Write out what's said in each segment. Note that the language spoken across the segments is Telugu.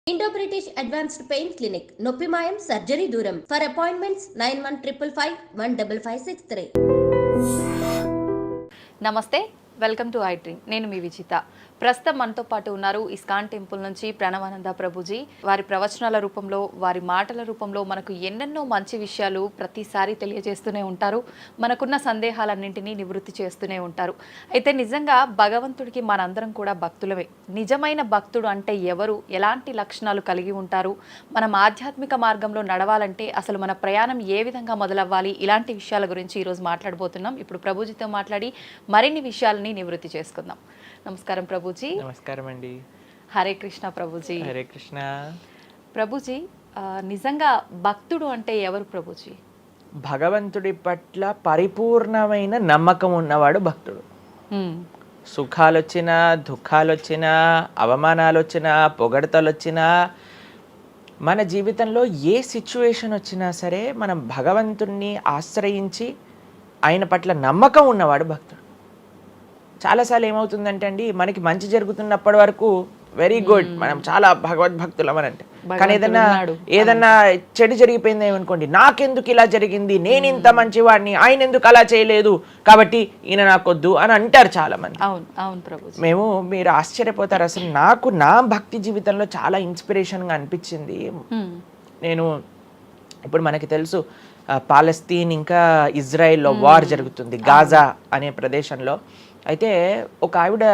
Indo British advanced pain clinic నొప్పి మాయం సర్జరీ దూరం ఫర్ అపాయింట్మెంట్స్ 9155515563. నమస్తే, వెల్కమ్ టు ఐ డ్రీమ్. నేను మీ విజిత. ప్రస్తుతం మనతో పాటు ఉన్నారు ఇస్కాన్ టెంపుల్ నుంచి ప్రణవానంద ప్రభుజీ. వారి ప్రవచనాల రూపంలో, వారి మాటల రూపంలో మనకు ఎన్నెన్నో మంచి విషయాలు ప్రతిసారి తెలియజేస్తూనే ఉంటారు. మనకున్న సందేహాలన్నింటినీ నివృత్తి చేస్తూనే ఉంటారు. అయితే నిజంగా భగవంతుడికి మనందరం కూడా భక్తులమే. నిజమైన భక్తుడు అంటే ఎవరు, ఎలాంటి లక్షణాలు కలిగి ఉంటారు, మనం ఆధ్యాత్మిక మార్గంలో నడవాలంటే అసలు మన ప్రయాణం ఏ విధంగా మొదలవ్వాలి, ఇలాంటి విషయాల గురించి ఈరోజు మాట్లాడబోతున్నాం. ఇప్పుడు ప్రభుజీతో మాట్లాడి మరిన్ని విషయాలని నివృత్తి చేసుకుందాం. నమస్కారం ప్రభుజీ. నమస్కారం అండి. హరే కృష్ణ ప్రభుజీ. హరే కృష్ణ ప్రభుజీ. నిజంగా భక్తుడు అంటే ఎవరు ప్రభుజీ? భగవంతుడి పట్ల పరిపూర్ణమైన నమ్మకం ఉన్నవాడు భక్తుడు. సుఖాలు వచ్చినా, దుఃఖాలు వచ్చినా, అవమానాలు వచ్చినా, పొగడతలు వచ్చినా, మన జీవితంలో ఏ సిచ్యువేషన్ వచ్చినా సరే మనం భగవంతుణ్ణి ఆశ్రయించి ఆయన పట్ల నమ్మకం ఉన్నవాడు భక్తుడు. చాలాసార్లు ఏమవుతుందంటే అండి, మనకి మంచి జరుగుతున్నప్పటి వరకు వెరీ గుడ్, మనం చాలా భగవద్భక్తులం అని అంటే, కానీ ఏదన్నా చెడు జరిగిపోయింది ఏమనుకోండి, నాకెందుకు ఇలా జరిగింది, నేను ఇంత మంచివాడిని, ఆయన ఎందుకు అలా చేయలేదు, కాబట్టి ఈయన నాకొద్దు అని అంటారు చాలా మంది. మేము మీరు ఆశ్చర్యపోతారు, అసలు నాకు నా భక్తి జీవితంలో చాలా ఇన్స్పిరేషన్గా అనిపించింది. నేను ఇప్పుడు మనకి తెలుసు పాలస్తీన్ ఇంకా ఇజ్రాయెల్లో వార్ జరుగుతుంది, గాజా అనే ప్రదేశంలో. అయితే ఒక ఆవిడ,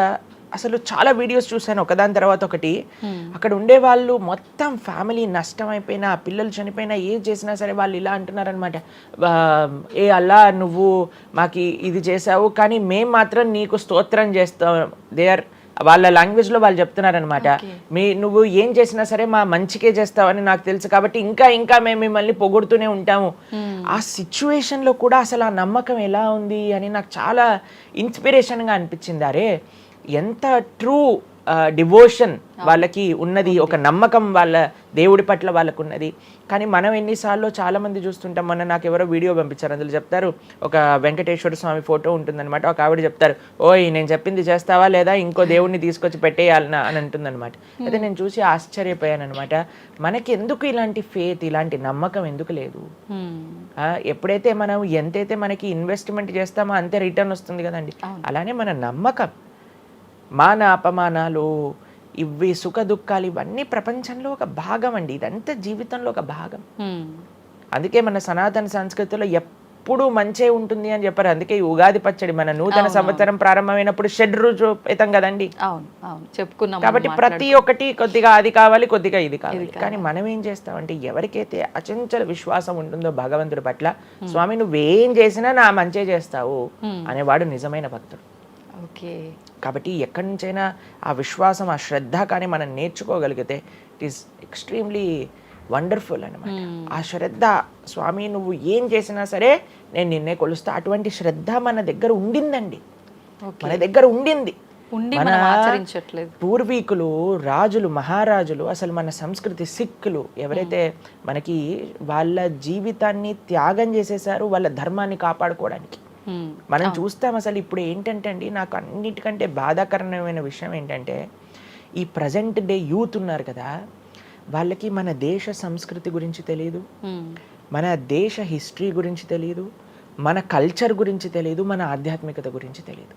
అసలు చాలా వీడియోస్ చూశాను ఒకదాని తర్వాత ఒకటి, అక్కడ ఉండే వాళ్ళు మొత్తం ఫ్యామిలీ నష్టం అయిపోయినా, పిల్లలు చనిపోయినా, ఏం చేసినా సరే వాళ్ళు ఇలా అంటున్నారనమాట, ఏ అల్లా నువ్వు మాకు ఇది చేసావు కానీ మేము మాత్రం నీకు స్తోత్రం చేస్తాం. దే ఆర్ వాళ్ళ లాంగ్వేజ్లో వాళ్ళు చెప్తున్నారనమాట, నువ్వు ఏం చేసినా సరే మా మంచికే చేస్తావని నాకు తెలుసు, కాబట్టి ఇంకా ఇంకా మేము మిమ్మల్ని పొగుడుతూనే ఉంటాము. ఆ సిచ్యువేషన్లో కూడా అసలు ఆ నమ్మకం ఎలా ఉంది అని నాకు చాలా ఇన్స్పిరేషన్గా అనిపించింది. అరే ఎంత ట్రూ డివోషన్ వాళ్ళకి ఉన్నది, ఒక నమ్మకం వాళ్ళ దేవుడి పట్ల వాళ్ళకు ఉన్నది. కానీ మనం ఎన్నిసార్లు చాలామంది చూస్తుంటాం. మొన్న నాకు ఎవరో వీడియో పంపించారు, అందులో చెప్తారు, ఒక వెంకటేశ్వర స్వామి ఫోటో ఉంటుందన్నమాట, ఒక ఆవిడ చెప్తారు, ఓయ్ నేను చెప్పింది చేస్తావా లేదా, ఇంకో దేవుడిని తీసుకొచ్చి పెట్టేయాలనా అని అంటుందన్నమాట. అయితే నేను చూసి ఆశ్చర్యపోయాను అనమాట, మనకి ఎందుకు ఇలాంటి ఫేత్, ఇలాంటి నమ్మకం ఎందుకు లేదు? ఎప్పుడైతే మనం ఎంతైతే మనకి ఇన్వెస్ట్మెంట్ చేస్తామో అంతే రిటర్న్ వస్తుంది కదండి. అలానే మన నమ్మకం, మాన అపమానాలు, ఇవి సుఖ దుఃఖాలు, ఇవన్నీ ప్రపంచంలో ఒక భాగం అండి. ఇదంతా జీవితంలో ఒక భాగం. అందుకే మన సనాతన సంస్కృతిలో ఎప్పుడు మంచే ఉంటుంది అని చెప్పారు. అందుకే ఉగాది పచ్చడి, మన నూతన సంవత్సరం ప్రారంభమైనప్పుడు షడ్రుజోపేతం కదండి, చెప్పుకున్నాం. కాబట్టి ప్రతి ఒక్కటి కొద్దిగా అది కావాలి, కొద్దిగా ఇది కావాలి. కానీ మనం ఏం చేస్తామంటే, ఎవరికైతే అచంచల విశ్వాసం ఉంటుందో భగవంతుడి పట్ల, స్వామి నువ్వేం చేసినా నా మంచే చేస్తావు అనేవాడు నిజమైన భక్తుడు. కాబట్టి ఎక్కడి నుంచైనా ఆ విశ్వాసం, ఆ శ్రద్ధ కానీ మనం నేర్చుకోగలిగితే ఇట్ ఈస్ ఎక్స్ట్రీమ్లీ వండర్ఫుల్ అనమాట. ఆ శ్రద్ధ, స్వామి నువ్వు ఏం చేసినా సరే నేను నిన్నే కొలుస్తా, అటువంటి శ్రద్ధ మన దగ్గర ఉండిందండి, మన దగ్గర ఉండింది. మన పూర్వీకులు, రాజులు, మహారాజులు, అసలు మన సంస్కృతి, సిక్కులు ఎవరైతే మనకి వాళ్ళ జీవితాన్ని త్యాగం చేసేసారు వాళ్ళ ధర్మాన్ని కాపాడుకోవడానికి. మనం చూస్తాం. అసలు ఇప్పుడు ఏంటంటే అండి, నాకు అన్నిటికంటే బాధాకరమైన విషయం ఏంటంటే, ఈ ప్రజెంట్ డే యూత్ ఉన్నారు కదా, వాళ్ళకి మన దేశ సంస్కృతి గురించి తెలియదు, మన దేశ హిస్టరీ గురించి తెలియదు, మన కల్చర్ గురించి తెలియదు, మన ఆధ్యాత్మికత గురించి తెలియదు.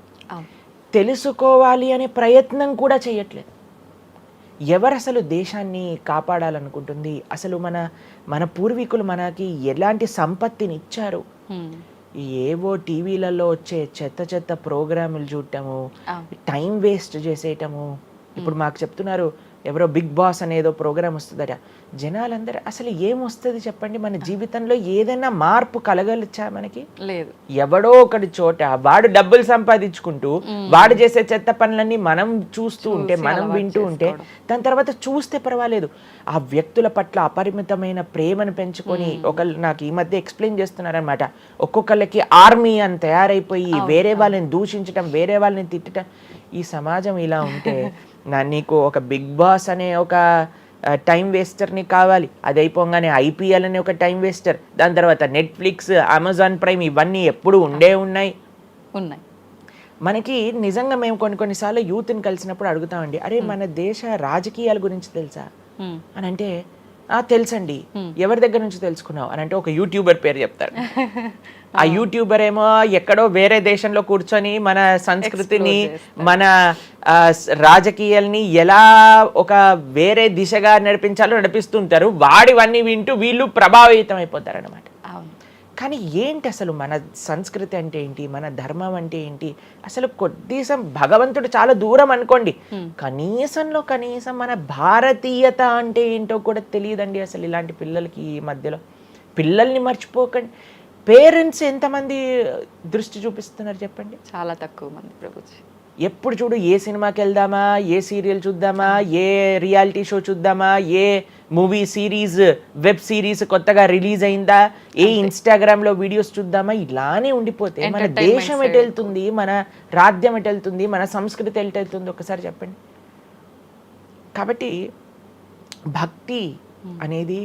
తెలుసుకోవాలి అనే ప్రయత్నం కూడా చేయట్లేదు. ఎవరు అసలు దేశాన్ని కాపాడాలనుకుంటుంది? అసలు మన పూర్వీకులు మనకి ఎలాంటి సంపత్తిని ఇచ్చారు? ఏవో టీవీలలో వచ్చే చెత్త ప్రోగ్రాములు చూడటము, టైం వేస్ట్ చేసేయటము. ఇప్పుడు మాకు చెప్తున్నారు, ఎవరో బిగ్ బాస్ అనేదో ప్రోగ్రామ్ వస్తుందట. జనాలందరూ అసలు ఏమొస్తుంది చెప్పండి? మన జీవితంలో ఏదైనా మార్పు కలగలిచ్చా? మనకి లేదు. ఎవడో ఒకటి చోట వాడు డబ్బులు సంపాదించుకుంటూ వాడు చేసే చెత్త పనులన్నీ మనం చూస్తూ ఉంటే, మనం వింటూ ఉంటే, దాని తర్వాత చూస్తే పర్వాలేదు, ఆ వ్యక్తుల పట్ల అపరిమితమైన ప్రేమను పెంచుకొని, ఒకళ్ళు నాకు ఈ మధ్య ఎక్స్ప్లెయిన్ చేస్తున్నారనమాట, ఒక్కొక్కళ్ళకి ఆర్మీ అని తయారైపోయి వేరే వాళ్ళని దూషించటం, వేరే వాళ్ళని తిట్టడం. ఈ సమాజం ఇలా ఉంటే నీకు ఒక బిగ్ బాస్ అనే ఒక టైం వేస్టర్ని కావాలి, అది అయిపోగానే ఐపీఎల్ అనే ఒక టైం వేస్టర్, దాని తర్వాత నెట్ఫ్లిక్స్, అమెజాన్ ప్రైమ్, ఇవన్నీ ఎప్పుడు ఉన్నాయి. మనకి నిజంగా మేము కొన్నిసార్లు యూత్ని కలిసినప్పుడు అడుగుతామండి, అరే మన దేశ రాజకీయాల గురించి తెలుసా? అని అంటే తెలుసండి. ఎవరి దగ్గర నుంచి తెలుసుకున్నావు అని అంటే ఒక యూట్యూబర్ పేరు చెప్తారు. ఆ యూట్యూబర్ ఏమో ఎక్కడో వేరే దేశంలో కూర్చొని మన సంస్కృతిని మన రాజకీయాల్ని ఎలా ఒక వేరే దిశగా నడిపిస్తుంటారు. వాడివన్నీ వింటూ వీళ్ళు ప్రభావితం అయిపోతారు అనమాట. కానీ ఏంటి అసలు మన సంస్కృతి అంటే ఏంటి, మన ధర్మం అంటే ఏంటి, అసలు కొద్దిసం భగవంతుడు చాలా దూరం అనుకోండి, కనీసంలో కనీసం మన భారతీయత అంటే ఏంటో కూడా తెలియదండి అసలు ఇలాంటి పిల్లలకి. ఈ మధ్యలో పిల్లల్ని మర్చిపోకండి. పేరెంట్స్ ఎంతమంది దృష్టి చూపిస్తున్నారు చెప్పండి? చాలా తక్కువ మంది ప్రభుజీ. ఎప్పుడు చూడు ఏ సినిమాకి వెళ్దామా, ఏ సీరియల్ చూద్దామా, ఏ రియాలిటీ షో చూద్దామా, ఏ మూవీ సిరీస్ వెబ్ సిరీస్ కొత్తగా రిలీజ్ అయిందా, ఏ ఇన్స్టాగ్రామ్లో వీడియోస్ చూద్దామా, ఇలానే ఉండిపోతే మన దేశం ఎటు వెళ్తుంది, మన రాజ్యం ఎటు వెళ్తుంది, మన సంస్కృతి ఎటు వెళ్తుంది ఒకసారి చెప్పండి. కాబట్టి భక్తి అనేది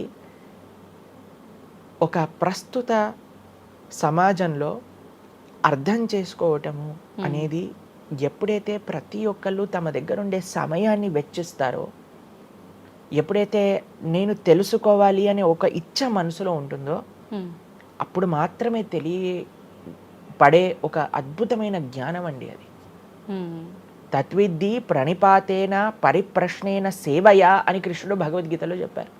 ఒక ప్రస్తుత సమాజంలో అర్థం చేసుకోవటము అనేది ఎప్పుడైతే ప్రతి ఒక్కళ్ళు తమ దగ్గర ఉండే సమయాన్ని వెచ్చిస్తారో, ఎప్పుడైతే నేను తెలుసుకోవాలి అనే ఒక ఇచ్చ మనసులో ఉంటుందో, అప్పుడు మాత్రమే పడే ఒక అద్భుతమైన జ్ఞానం అండి అది. తత్విద్ధి ప్రణిపాతేన పరిప్రశ్నేన సేవయ అని కృష్ణుడు భగవద్గీతలో చెప్పారు.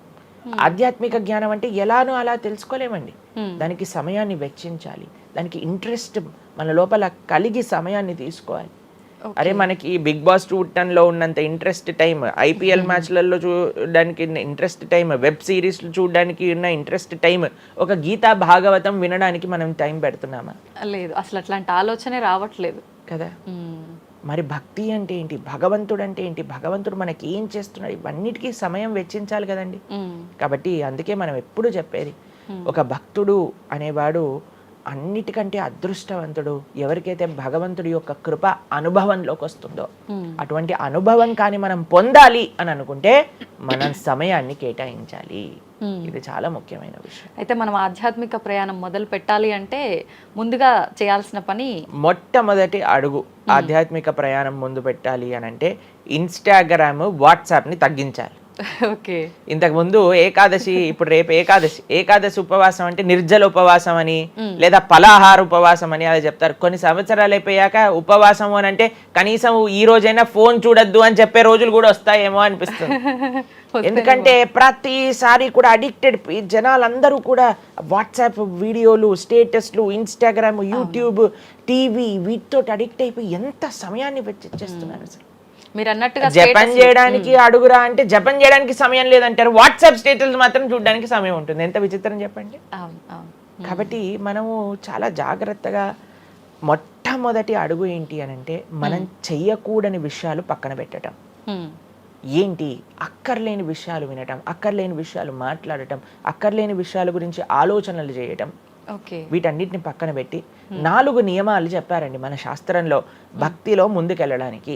ఆధ్యాత్మిక జ్ఞానం అంటే ఎలానో అలా తెలుసుకోలేమండి. దానికి సమయాన్ని వెచ్చించాలి, దానికి ఇంట్రెస్ట్ మన లోపల కలిగి సమయాన్ని తీసుకోవాలి. అరే మనకి బిగ్ బాస్ చూడటంలో ఉన్నంత ఇంట్రెస్ట్ టైం, ఐపీఎల్ మ్యాచ్లలో చూడడానికి ఇంట్రెస్ట్ టైం, వెబ్ సిరీస్లు చూడడానికి ఉన్న ఇంట్రెస్ట్ టైం, ఒక గీతా భాగవతం వినడానికి మనం టైం పెడుతున్నామా? లేదు, అసలు అట్లాంటి ఆలోచనే రావట్లేదు కదా. మరి భక్తి అంటే ఏంటి, భగవంతుడు అంటే ఏంటి, భగవంతుడు మనకి ఏం చేస్తున్నాడు, ఇవన్నిటికీ సమయం వెచ్చించాలి కదండి. కాబట్టి అందుకే మనం ఎప్పుడు చెప్పేది, ఒక భక్తుడు అనేవాడు అన్నిటికంటే అదృష్టవంతుడు. ఎవరికైతే భగవంతుడి యొక్క కృప అనుభవంలోకి వస్తుందో, అటువంటి అనుభవం కానీ మనం పొందాలి అని అనుకుంటే మనం సమయాన్ని కేటాయించాలి. ఇది చాలా ముఖ్యమైన విషయం. అయితే మనం ఆధ్యాత్మిక ప్రయాణం మొదలు పెట్టాలి అంటే ముందుగా చేయాల్సిన పని, మొట్టమొదటి అడుగు ఆధ్యాత్మిక ప్రయాణం ముందు పెట్టాలి అని అంటే ఇన్స్టాగ్రామ్, వాట్సాప్ని తగ్గించాలి. ఓకే. ఇంతకు ముందు ఏకాదశి, ఇప్పుడు రేపు ఏకాదశి ఉపవాసం అంటే నిర్జల ఉపవాసం అని లేదా పలాహార ఉపవాసం అని అలా చెప్తారు. కొన్ని సంవత్సరాలు అయిపోయాక ఉపవాసం అని అంటే కనీసం ఈ రోజైనా ఫోన్ చూడొద్దు అని చెప్పే రోజులు కూడా వస్తాయేమో అనిపిస్తుంది. ఎందుకంటే ప్రతిసారి కూడా అడిక్టెడ్ జనాలందరూ కూడా వాట్సాప్ వీడియోలు, స్టేటస్లు, ఇన్స్టాగ్రామ్, యూట్యూబ్, టీవీ వీటితో అడిక్ట్ అయిపోయి ఎంత సమయాన్ని వెచ్చిస్తున్నారు. అసలు మీరు అన్నట్టుగా జపం చేయడానికి అడుగురా అంటే జపం చేయడానికి సమయం లేదంటారు, వాట్సాప్ స్టేటస్ మాత్రం చూడడానికి సమయం ఉంటుంది. ఎంత విచిత్రం చెప్పండి. కాబట్టి మనము చాలా జాగ్రత్తగా మొట్టమొదటి అడుగు ఏంటి అని అంటే మనం చెయ్యకూడని విషయాలు పక్కన పెట్టడం. ఏంటి? అక్కర్లేని విషయాలు వినటం, అక్కర్లేని విషయాలు మాట్లాడటం, అక్కర్లేని విషయాల గురించి ఆలోచనలు చేయటం. వీటన్నిటిని పక్కన పెట్టి 4 నియమాలు చెప్పారండి మన శాస్త్రంలో భక్తిలో ముందుకెళ్ళడానికి,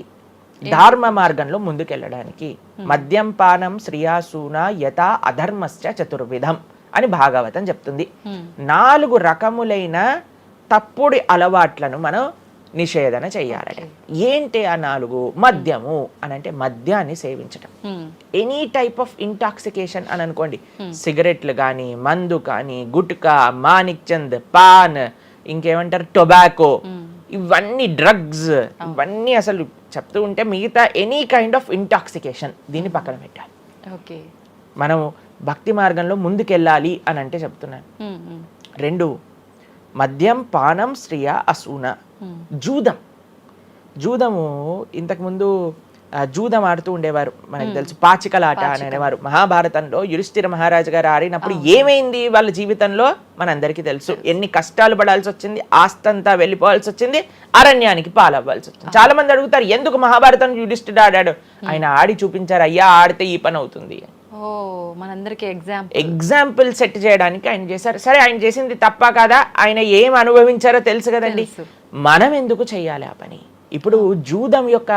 ధర్మ మార్గంలో ముందుకెళ్ళడానికి. మద్యం పానం శ్రియాసూన యథా అధర్మశ్చ చతుర్విధం అని భాగవతం చెప్తుంది. 4 రకములైన తప్పుడు అలవాట్లను మనం నిషేధన చెయ్యాలట. ఏంటి ఆ 4? మద్యము అని అంటే మద్యాన్ని సేవించటం, ఎనీ టైప్ ఆఫ్ ఇంటాక్సికేషన్ అని అనుకోండి, సిగరెట్లు కానీ, మందు కానీ, గుట్కా, మానిక్ చంద్, పాన్, ఇంకేమంటారు టొబాకో, ఇవన్నీ డ్రగ్స్, ఇవన్నీ అసలు చెప్తూ ఉంటే మిగతా ఎనీ కైండ్ ఆఫ్ ఇంటాక్సికేషన్ దీన్ని పక్కన పెట్టాలి. మనం భక్తి మార్గంలో ముందుకెళ్ళాలి అని అంటే చెప్తున్నాను. 2 మద్యం పానం శ్రియ అసూన. జూదము ఇంతకుముందు జూదం ఆడుతూ ఉండేవారు, మనకు తెలుసు పాచికలాట అని అనేవారు. మహాభారతంలో యుధిష్ఠిర మహారాజు గారు ఆడినప్పుడు ఏమైంది వాళ్ళ జీవితంలో మనందరికీ తెలుసు. ఎన్ని కష్టాలు పడాల్సి వచ్చింది, ఆస్తంతా వెళ్ళిపోవాల్సి వచ్చింది, అరణ్యానికి పాలవ్వాల్సి వచ్చింది. చాలా మంది అడుగుతారు ఎందుకు మహాభారతం యుధిష్ఠిరుడు ఆడాడు. ఆయన ఆడి చూపించారు, అయ్యా ఆడితే ఈ పని అవుతుంది. ఎగ్జాంపుల్ సెట్ చేయడానికి ఆయన చేశారు. సరే ఆయన చేసింది తప్ప కాదా, ఆయన ఏం అనుభవించారో తెలుసు కదండి. మనం ఎందుకు చెయ్యాలి ఆ పని? ఇప్పుడు జూదం యొక్క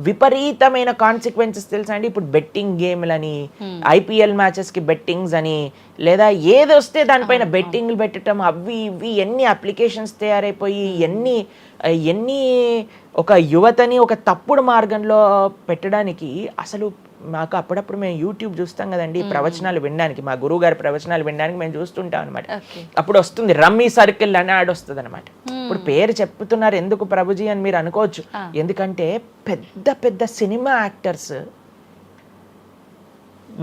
విపరీతమైన కాన్సిక్వెన్సెస్ తెలుసా అండి. ఇప్పుడు బెట్టింగ్ గేమ్లని, ఐపీఎల్ మ్యాచెస్ కి బెట్టింగ్స్ అని, లేదా ఏది వస్తే దానిపైన బెట్టింగ్లు పెట్టడం, అవి ఇవి ఎన్ని అప్లికేషన్స్ తయారైపోయి ఎన్ని ఒక యువతని ఒక తప్పుడు మార్గంలో పెట్టడానికి అసలు మాకు అప్పుడప్పుడు మేము యూట్యూబ్ చూస్తాం కదండి ప్రవచనాలు వినడానికి, మా గురువు గారి ప్రవచనాలు వినడానికి మేము చూస్తుంటాం అనమాట. అప్పుడు వస్తుంది రమ్మీ సర్కిల్ అని యాడ్ వస్తుంది అనమాట. ఇప్పుడు పేరు చెప్తున్నారు ఎందుకు ప్రభుజీ అని మీరు అనుకోవచ్చు. ఎందుకంటే పెద్ద పెద్ద సినిమా యాక్టర్స్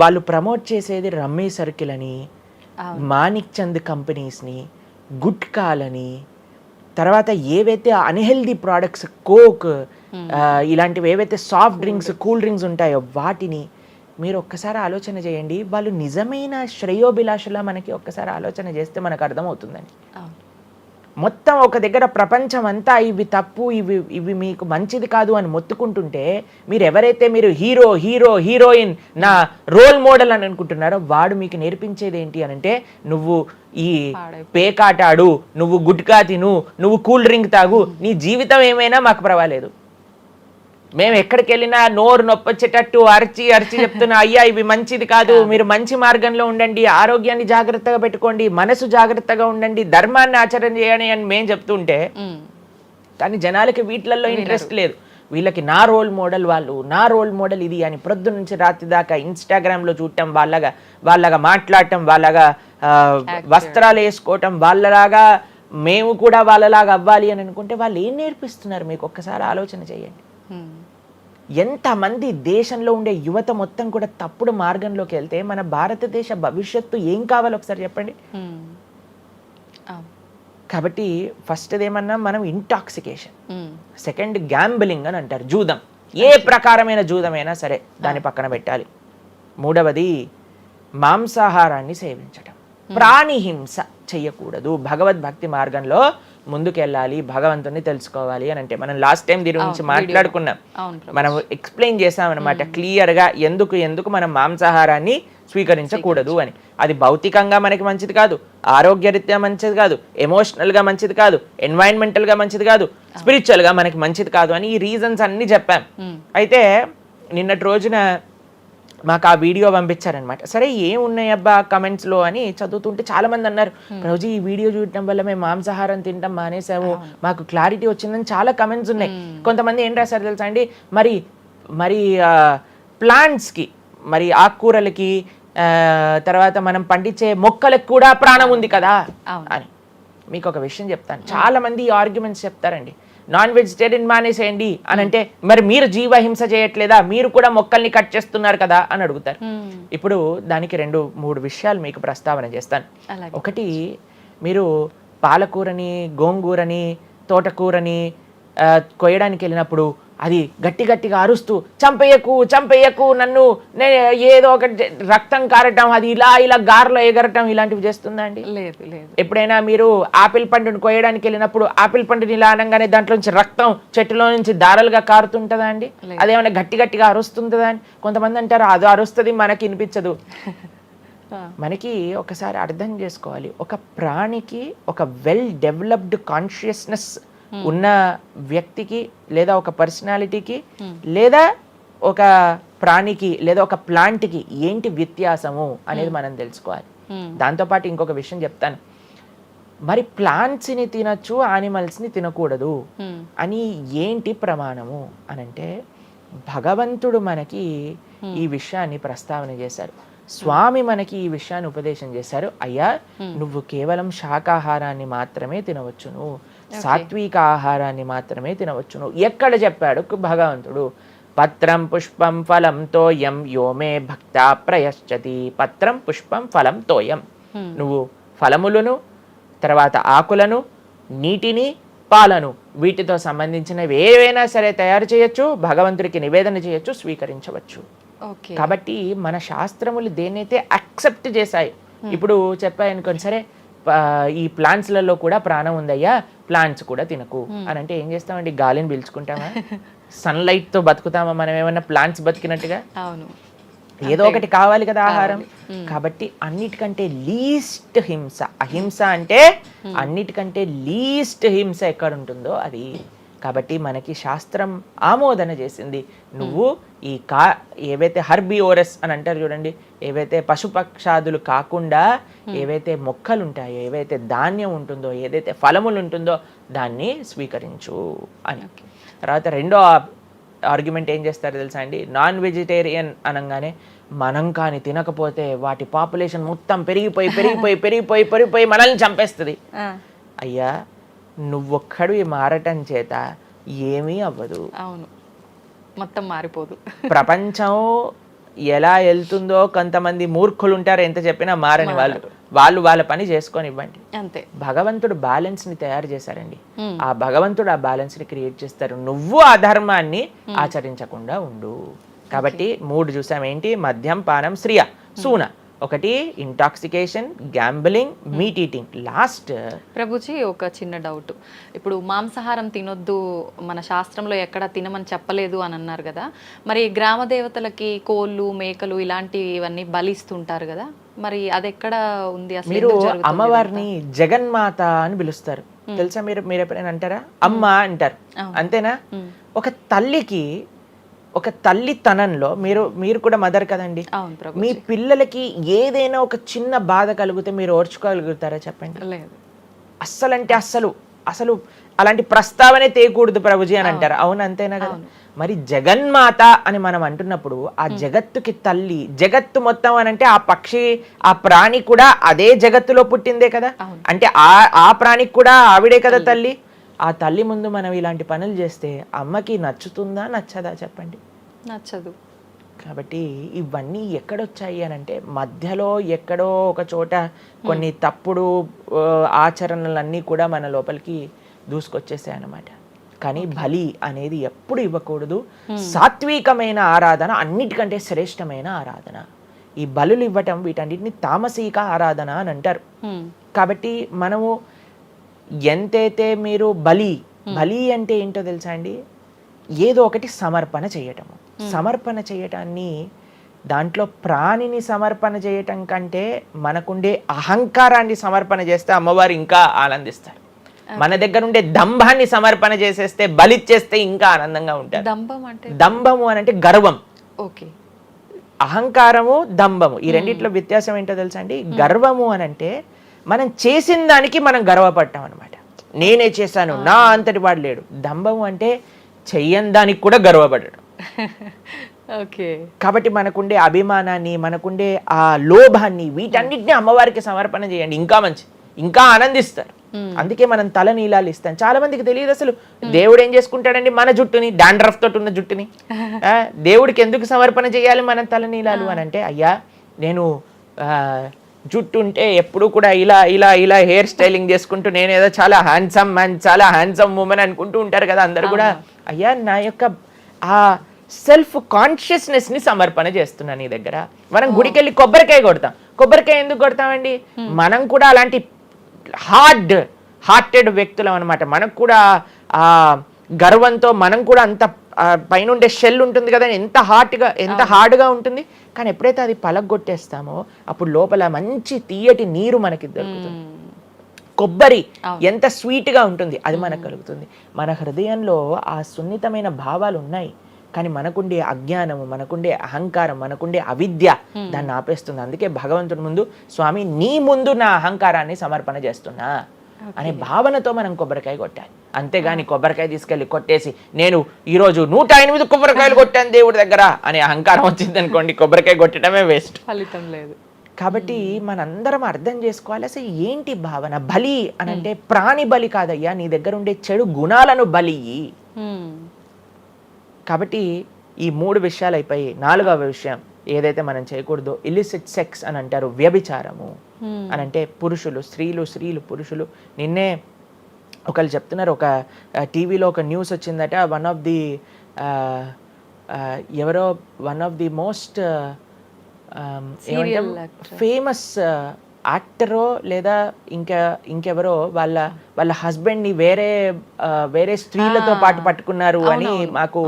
వాళ్ళు ప్రమోట్ చేసేది రమ్మీ సర్కిల్ అని, మాణిక్ చంద్ కంపెనీస్ని, గుట్కాలని, తర్వాత ఏవైతే అన్హెల్దీ ప్రోడక్ట్స్ కోక్ ఇలాంటివి ఏవైతే సాఫ్ట్ డ్రింక్స్ కూల్ డ్రింక్స్ ఉంటాయో వాటిని మీరు ఒక్కసారి ఆలోచన చేయండి. వాళ్ళు నిజమైన శ్రేయోభిలాషులా మనకి ఒక్కసారి ఆలోచన చేస్తే మనకు అర్థమవుతుందండి. మొత్తం ఒక దగ్గర ప్రపంచం అంతా ఇవి తప్పు, ఇవి మీకు మంచిది కాదు అని మొత్తుకుంటుంటే మీరు ఎవరైతే మీరు హీరోయిన్ నా రోల్ మోడల్ అని అనుకుంటున్నారో వాడు మీకు నేర్పించేది ఏంటి అని అంటే, నువ్వు ఈ పేకాట ఆడు, నువ్వు గుట్కా తిను, నువ్వు కూల్ డ్రింక్ తాగు, నీ జీవితం ఏమైనా మాకు పర్వాలేదు. మేము ఎక్కడికి వెళ్ళినా నోరు నొప్పొచ్చేటట్టు అరిచి చెప్తున్నా, అయ్యా ఇవి మంచిది కాదు, మీరు మంచి మార్గంలో ఉండండి, ఆరోగ్యాన్ని జాగ్రత్తగా పెట్టుకోండి, మనసు జాగ్రత్తగా ఉండండి, ధర్మాన్ని ఆచరణ చేయండి అని మేము చెప్తుంటే, కానీ జనాలకి వీటిలలో ఇంట్రెస్ట్ లేదు. వీళ్ళకి నా రోల్ మోడల్ వాళ్ళు, నా రోల్ మోడల్ ఇది అని ప్రొద్దు నుంచి రాత్రి దాకా ఇన్స్టాగ్రామ్లో చూడటం, వాళ్ళగా మాట్లాడటం, వాళ్ళగా వస్త్రాలు వేసుకోవటం, వాళ్ళలాగా మేము కూడా వాళ్ళలాగా అవ్వాలి అని అనుకుంటే వాళ్ళు ఏం నేర్పిస్తున్నారు మీకు ఒక్కసారి ఆలోచన చేయండి. ఎంతమంది దేశంలో ఉండే యువత మొత్తం కూడా తప్పుడు మార్గంలోకి వెళ్తే మన భారతదేశ భవిష్యత్తు ఏం కావాలో ఒకసారి చెప్పండి. కాబట్టి ఫస్ట్ ఏమన్నా మనం ఇంటాక్సికేషన్, సెకండ్ గ్యాంబ్లింగ్ అని అంటారు, జూదం, ఏ ప్రకారమైన జూదమైనా సరే దాన్ని పక్కన పెట్టాలి. మూడవది మాంసాహారాన్ని సేవించటం, ప్రాణిహింస చెయ్యకూడదు, భగవద్భక్తి మార్గంలో ముందుకెళ్ళాలి, భగవంతుని తెలుసుకోవాలి అని అంటే మనం లాస్ట్ టైం దీని గురించి మాట్లాడుకున్నాం, మనం ఎక్స్ప్లెయిన్ చేసామన్నమాట క్లియర్గా ఎందుకు మనం మాంసాహారాన్ని స్వీకరించకూడదు అని. అది భౌతికంగా మనకి మంచిది కాదు, ఆరోగ్యరీత్యా మంచిది కాదు, ఎమోషనల్గా మంచిది కాదు, ఎన్వైరన్మెంటల్గా మంచిది కాదు, స్పిరిచువల్గా మనకి మంచిది కాదు అని ఈ రీజన్స్ అన్ని చెప్పాం. అయితే నిన్నటి రోజున మాకు ఆ వీడియో పంపించారనమాట. సరే ఏమున్నాయి అబ్బా కమెంట్స్లో అని చదువుతుంటే చాలా మంది అన్నారు, రోజు ఈ వీడియో చూడటం వల్ల మేము మాంసాహారం తింటాం మానేసాము, మాకు క్లారిటీ వచ్చిందని చాలా కమెంట్స్ ఉన్నాయి. కొంతమంది ఏం రాశారు తెలుసా అండి, మరి ప్లాంట్స్కి, మరి ఆకుకూరలకి, తర్వాత మనం పండించే మొక్కలకు కూడా ప్రాణం ఉంది కదా అని. మీకు ఒక విషయం చెప్తాను, చాలా మంది ఈ ఆర్గ్యుమెంట్స్ చెప్తారండి, నాన్ వెజిటేరియన్ మానేసేయండి అని అంటే, మరి మీరు జీవహింస చేయట్లేదా, మీరు కూడా మొక్కల్ని కట్ చేస్తున్నారు కదా అని అడుగుతారు. ఇప్పుడు దానికి 2-3 విషయాలు మీకు ప్రస్తావన చేస్తాను. ఒకటి, మీరు పాలకూరని, గోంగూరని, తోటకూరని కొయ్యడానికి వెళ్ళినప్పుడు అది గట్టిగా అరుస్తూ చంపేయకు నన్ను, ఏదో ఒకటి రక్తం కారటం, అది ఇలా గార్లో ఎగరటం, ఇలాంటివి చేస్తుందా అండి? లేదు. ఎప్పుడైనా మీరు ఆపిల్ పండుని కొయ్యడానికి వెళ్ళినప్పుడు ఆపిల్ పండుని ఇలా అనగానే దాంట్లో నుంచి రక్తం చెట్టులో నుంచి దారాలుగా కారుతుంటుందా అండి? అదేమైనా గట్టిగా అరుస్తుందా అని కొంతమంది అంటారు, అది అరుస్తుంది మనకి వినిపించదు. మనకి ఒకసారి అర్థం చేసుకోవాలి, ఒక ప్రాణికి ఒక వెల్ డెవలప్డ్ కాన్షియస్నెస్ ఉన్న వ్యక్తికి, లేదా ఒక పర్సనాలిటీకి, లేదా ఒక ప్రాణికి, లేదా ఒక ప్లాంట్కి ఏంటి వ్యత్యాసము అనేది మనం తెలుసుకోవాలి. దాంతోపాటు ఇంకొక విషయం చెప్తాను, మరి ప్లాంట్స్ని తినచ్చు, యానిమల్స్ని తినకూడదు అని ఏంటి ప్రమాణము అనంటే, భగవంతుడు మనకి ఈ విషయాన్ని ప్రస్తావన చేశారు, స్వామి మనకి ఈ విషయాన్ని ఉపదేశం చేశారు. అయ్యా, నువ్వు కేవలం శాకాహారాన్ని మాత్రమే తినవచ్చును, సాత్విక ఆహారాన్ని మాత్రమే తినవచ్చును. ఎక్కడ చెప్పాడు భగవంతుడు? పత్రం పుష్పం ఫలం తోయం యోమే భక్తా ప్రయశ్చతి. పత్రం పుష్పం ఫలం తోయం, నువ్వు ఫలములను, తర్వాత ఆకులను, నీటిని, పాలను, వీటితో సంబంధించినవి ఏవైనా సరే తయారు చేయొచ్చు, భగవంతుడికి నివేదన చేయొచ్చు, స్వీకరించవచ్చు. కాబట్టి మన శాస్త్రములు దేన్నైతే యాక్సెప్ట్ చేశాయి, ఇప్పుడు చెప్పాయనుకోండి, సరే ఈ ప్లాంట్స్లలో కూడా ప్రాణం ఉందయ్యా, ప్లాంట్స్ కూడా తినకు అని అంటే ఏం చేస్తామండి? గాలిని పీల్చుకుంటామా? సన్లైట్ తో బతుకుతామా మనం ఏమన్నా ప్లాంట్స్ బతికినట్టుగా? ఏదో ఒకటి కావాలి కదా ఆహారం. కాబట్టి అన్నిటికంటే లీస్ట్ హింస, అహింస అంటే అన్నిటికంటే లీస్ట్ హింస ఎక్కడ ఉంటుందో అది. కాబట్టి మనకి శాస్త్రం ఆమోదన చేసింది, నువ్వు ఈ ఏవైతే హర్బివోరస్ అని అంటారు చూడండి, ఏవైతే పశుపక్షాదులు కాకుండా ఏవైతే మొక్కలు ఉంటాయో, ఏవైతే ధాన్యం ఉంటుందో, ఏదైతే ఫలములు ఉంటుందో దాన్ని స్వీకరించు అని. తర్వాత రెండో ఆర్గ్యుమెంట్ ఏం చేస్తారు తెలుసా అండి, నాన్ వెజిటేరియన్ అనగానే మనం కానీ తినకపోతే వాటి పాపులేషన్ మొత్తం పెరిగిపోయి మనల్ని చంపేస్తుంది. అయ్యా నువ్వొక్కడు ఈ మారటం చేత ఏమీ అవ్వదు. అవును, మొత్తం మారిపోదు. ప్రపంచం ఎలా వెళ్తుందో కొంతమంది మూర్ఖులు ఉంటారు, ఎంత చెప్పినా మారని వాళ్ళు వాళ్ళ పని చేసుకొని ఇవ్వండి అంతే. భగవంతుడు బ్యాలెన్స్ ని తయారు చేశారండి, ఆ భగవంతుడు ఆ బ్యాలెన్స్ ని క్రియేట్ చేస్తారు. నువ్వు ఆ ధర్మాన్ని ఆచరించకుండా ఉండు. కాబట్టి 3 చూసాం ఏంటి, మద్యం, పానం, శ్రియ, సూన. ఒకటి intoxication, gambling, meet eating. Last Prabhuji ఒక చిన్న డౌట్, ఇప్పుడు మాంసాహారం తినొద్దు మన శాస్త్రంలో ఎక్కడ తినమని చెప్పలేదు అని అన్నారు కదా, మరి గ్రామ దేవతలకి కోళ్ళు, మేకలు ఇలాంటివన్నీ బలిస్తుంటారు కదా, మరి అది ఎక్కడ ఉంది అసలు? మీరు అమ్మవారిని జగన్మాత అని పిలుస్తారు తెలుసా? మీరు ఎప్పుడైనా అంటారా? అమ్మ అంటారు, అంతేనా? ఒక తల్లికి, ఒక తల్లితనంలో మీరు కూడా మదర్ కదండి, మీ పిల్లలకి ఏదైనా ఒక చిన్న బాధ కలిగితే మీరు ఓర్చుకోగలుగుతారా చెప్పండి? లేదు. అస్సలంటే అసలు అలాంటి ప్రస్తావనే తేయకూడదు ప్రభుజీ అని అంటారు. అవును, అంతేనా కదా? మరి జగన్మాత అని మనం అంటున్నప్పుడు ఆ జగత్తుకి తల్లి, జగత్తు మొత్తం అని అంటే ఆ పక్షి, ఆ ప్రాణి కూడా అదే జగత్తులో పుట్టిందే కదా, అంటే ఆ ప్రాణికి కూడా ఆవిడే కదా తల్లి. ఆ తల్లి ముందు మనం ఇలాంటి పనులు చేస్తే అమ్మకి నచ్చుతుందా నచ్చదా చెప్పండి? నచ్చదు. కాబట్టి ఇవన్నీ ఎక్కడొచ్చాయి అని అంటే మధ్యలో ఎక్కడో ఒక చోట కొన్ని తప్పుడు ఆచరణలన్నీ కూడా మన లోపలికి దూసుకొచ్చేసాయి అన్నమాట. కానీ బలి అనేది ఎప్పుడు ఇవ్వకూడదు. సాత్వికమైన ఆరాధన అన్నిటికంటే శ్రేష్టమైన ఆరాధన. ఈ బలులు ఇవ్వటం వీటన్నిటిని తామసిక ఆరాధన అని అంటారు. కాబట్టి మనము ఎంతైతే మీరు బలి అంటే ఏంటో తెలుసా అండి, ఏదో ఒకటి సమర్పణ చేయటము. సమర్పణ చేయటాన్ని, దాంట్లో ప్రాణిని సమర్పణ చేయటం కంటే మనకుండే అహంకారాన్ని సమర్పణ చేస్తే అమ్మవారు ఇంకా ఆనందిస్తారు. మన దగ్గర ఉండే దంభాన్ని సమర్పణ చేసేస్తే, బలిచ్చేస్తే ఇంకా ఆనందంగా ఉంటారు. దంభము అని అంటే గర్వం. ఓకే. అహంకారము, దంభము, ఈ రెండిట్లో వ్యత్యాసం ఏంటో తెలుసా అండి? గర్వము అని అంటే మనం చేసిన దానికి మనం గర్వపడటం అనమాట. నేనే చేశాను, నా అంతటి వాడు లేడు. దంభము అంటే చెయ్యని దానికి కూడా గర్వపడడం. ఓకే. కాబట్టి మనకుండే అభిమానాన్ని, మనకుండే ఆ లోభాన్ని, వీటన్నిటిని అమ్మవారికి సమర్పణ చేయండి, ఇంకా మంచి, ఇంకా ఆనందిస్తారు. అందుకే మనం తల నీలాలు ఇస్తాం. చాలా మందికి తెలియదు అసలు దేవుడు ఏం చేసుకుంటాడండి మన జుట్టుని, డాండ్రఫ్ తోటి ఉన్న జుట్టుని. దేవుడికి ఎందుకు సమర్పణ చేయాలి మనం తల నీలాలు అని అంటే, అయ్యా నేను జుట్టు ఉంటే ఎప్పుడు కూడా ఇలా ఇలా ఇలా హెయిర్ స్టైలింగ్ చేసుకుంటూ నేను ఏదో చాలా హ్యాండ్సమ్ మ్యాన్, చాలా హ్యాండ్సమ్ ఉమెన్ అనుకుంటూ ఉంటారు కదా అందరు కూడా. అయ్యా నా యొక్క ఆ సెల్ఫ్ కాన్షియస్నెస్ ని సమర్పణ చేస్తున్నా నీ దగ్గర. మనం గుడికి వెళ్ళి కొబ్బరికాయ కొడతాం. కొబ్బరికాయ ఎందుకు కొడతామండి? మనం కూడా అలాంటి హార్టెడ్ వ్యక్తులం అనమాట. మనకు కూడా ఆ గర్వంతో మనం కూడా అంత పైనుండే షెల్ ఉంటుంది కదా, ఎంత హార్డ్గా ఉంటుంది. కానీ ఎప్పుడైతే అది పలగొట్టేస్తామో అప్పుడు లోపల మంచి తీయటి నీరు మనకి దొరుకుతుంది. కొబ్బరి ఎంత స్వీట్గా ఉంటుంది, అది మనకు కలుగుతుంది. మన హృదయంలో ఆ సున్నితమైన భావాలు ఉన్నాయి, కానీ మనకుండే అజ్ఞానము, మనకుండే అహంకారం, మనకుండే అవిద్య దాన్ని ఆపేస్తుంది. అందుకే భగవంతుడి ముందు, స్వామి నీ ముందు నా అహంకారాన్ని సమర్పణ చేస్తున్నా అనే భావనతో మనం కొబ్బరికాయ కొట్టాలి. అంతేగాని కొబ్బరికాయ తీసుకెళ్లి కొట్టేసి నేను ఈరోజు 108 కొబ్బరికాయలు కొట్టాను దేవుడి దగ్గర అనే అహంకారం వచ్చింది అనుకోండి, కొబ్బరికాయ కొట్టడమే వేస్ట్, ఫలితం లేదు. కాబట్టి మనందరం అర్థం చేసుకోవాలి అసలు ఏంటి భావన. బలి అని అంటే ప్రాణి బలి కాదయ్యా, నీ దగ్గర ఉండే చెడు గుణాలను బలి. కాబట్టి ఈ 3 విషయాలు అయిపోయి 4వ విషయం ఏదైతే మనం చేయకూడదో, ఇల్లిసిట్ సెక్స్ అని అంటారు, వ్యభిచారము అని అంటే పురుషులు స్త్రీలు పురుషులు. నిన్నే ఒకళ్ళు చెప్తున్నారు, ఒక టీవీలో ఒక న్యూస్ వచ్చిందట, one of the most famous యాక్టరో లేదా ఇంకెవరో వాళ్ళ హస్బెండ్ని వేరే స్త్రీలతో పాటు పట్టుకున్నారు అని మాకు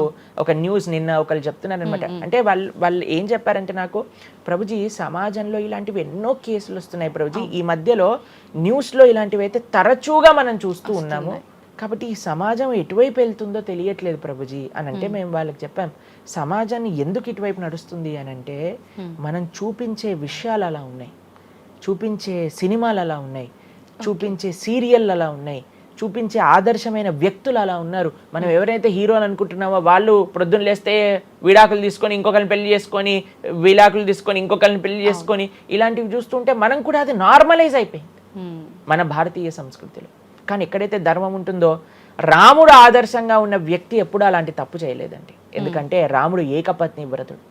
ఒక న్యూస్ నిన్న ఒకళ్ళు చెప్తున్నారు అనమాట. అంటే వాళ్ళు ఏం చెప్పారంటే నాకు, ప్రభుజీ సమాజంలో ఇలాంటివి ఎన్నో కేసులు వస్తున్నాయి ప్రభుజీ, ఈ మధ్యలో న్యూస్లో ఇలాంటివి అయితే తరచుగా మనం చూస్తూ ఉన్నాము. కాబట్టి ఈ సమాజం ఎటువైపు వెళ్తుందో తెలియట్లేదు ప్రభుజీ అని అంటే మేము వాళ్ళకి చెప్పాం, సమాజాన్ని ఎందుకు ఇటువైపు నడుస్తుంది అని అంటే మనం చూపించే విషయాలు అలా ఉన్నాయి, చూపించే సినిమాలు అలా ఉన్నాయి, చూపించే సీరియల్ అలా ఉన్నాయి, చూపించే ఆదర్శమైన వ్యక్తులు అలా ఉన్నారు. మనం ఎవరైతే హీరోలు అనుకుంటున్నామో వాళ్ళు ప్రొద్దున లేస్తే విడాకులు తీసుకొని ఇంకొకరిని పెళ్లి చేసుకొని, విడాకులు తీసుకొని ఇంకొకరిని పెళ్లి చేసుకొని, ఇలాంటివి చూస్తుంటే మనం కూడా అది నార్మలైజ్ అయిపోయింది మన భారతీయ సంస్కృతిలో. కానీ ఎక్కడైతే ధర్మం ఉంటుందో, రాముడు ఆదర్శంగా ఉన్న వ్యక్తి ఎప్పుడూ అలాంటి తప్పు చేయలేదండి. ఎందుకంటే రాముడు ఏకపత్ని వ్రతుడు.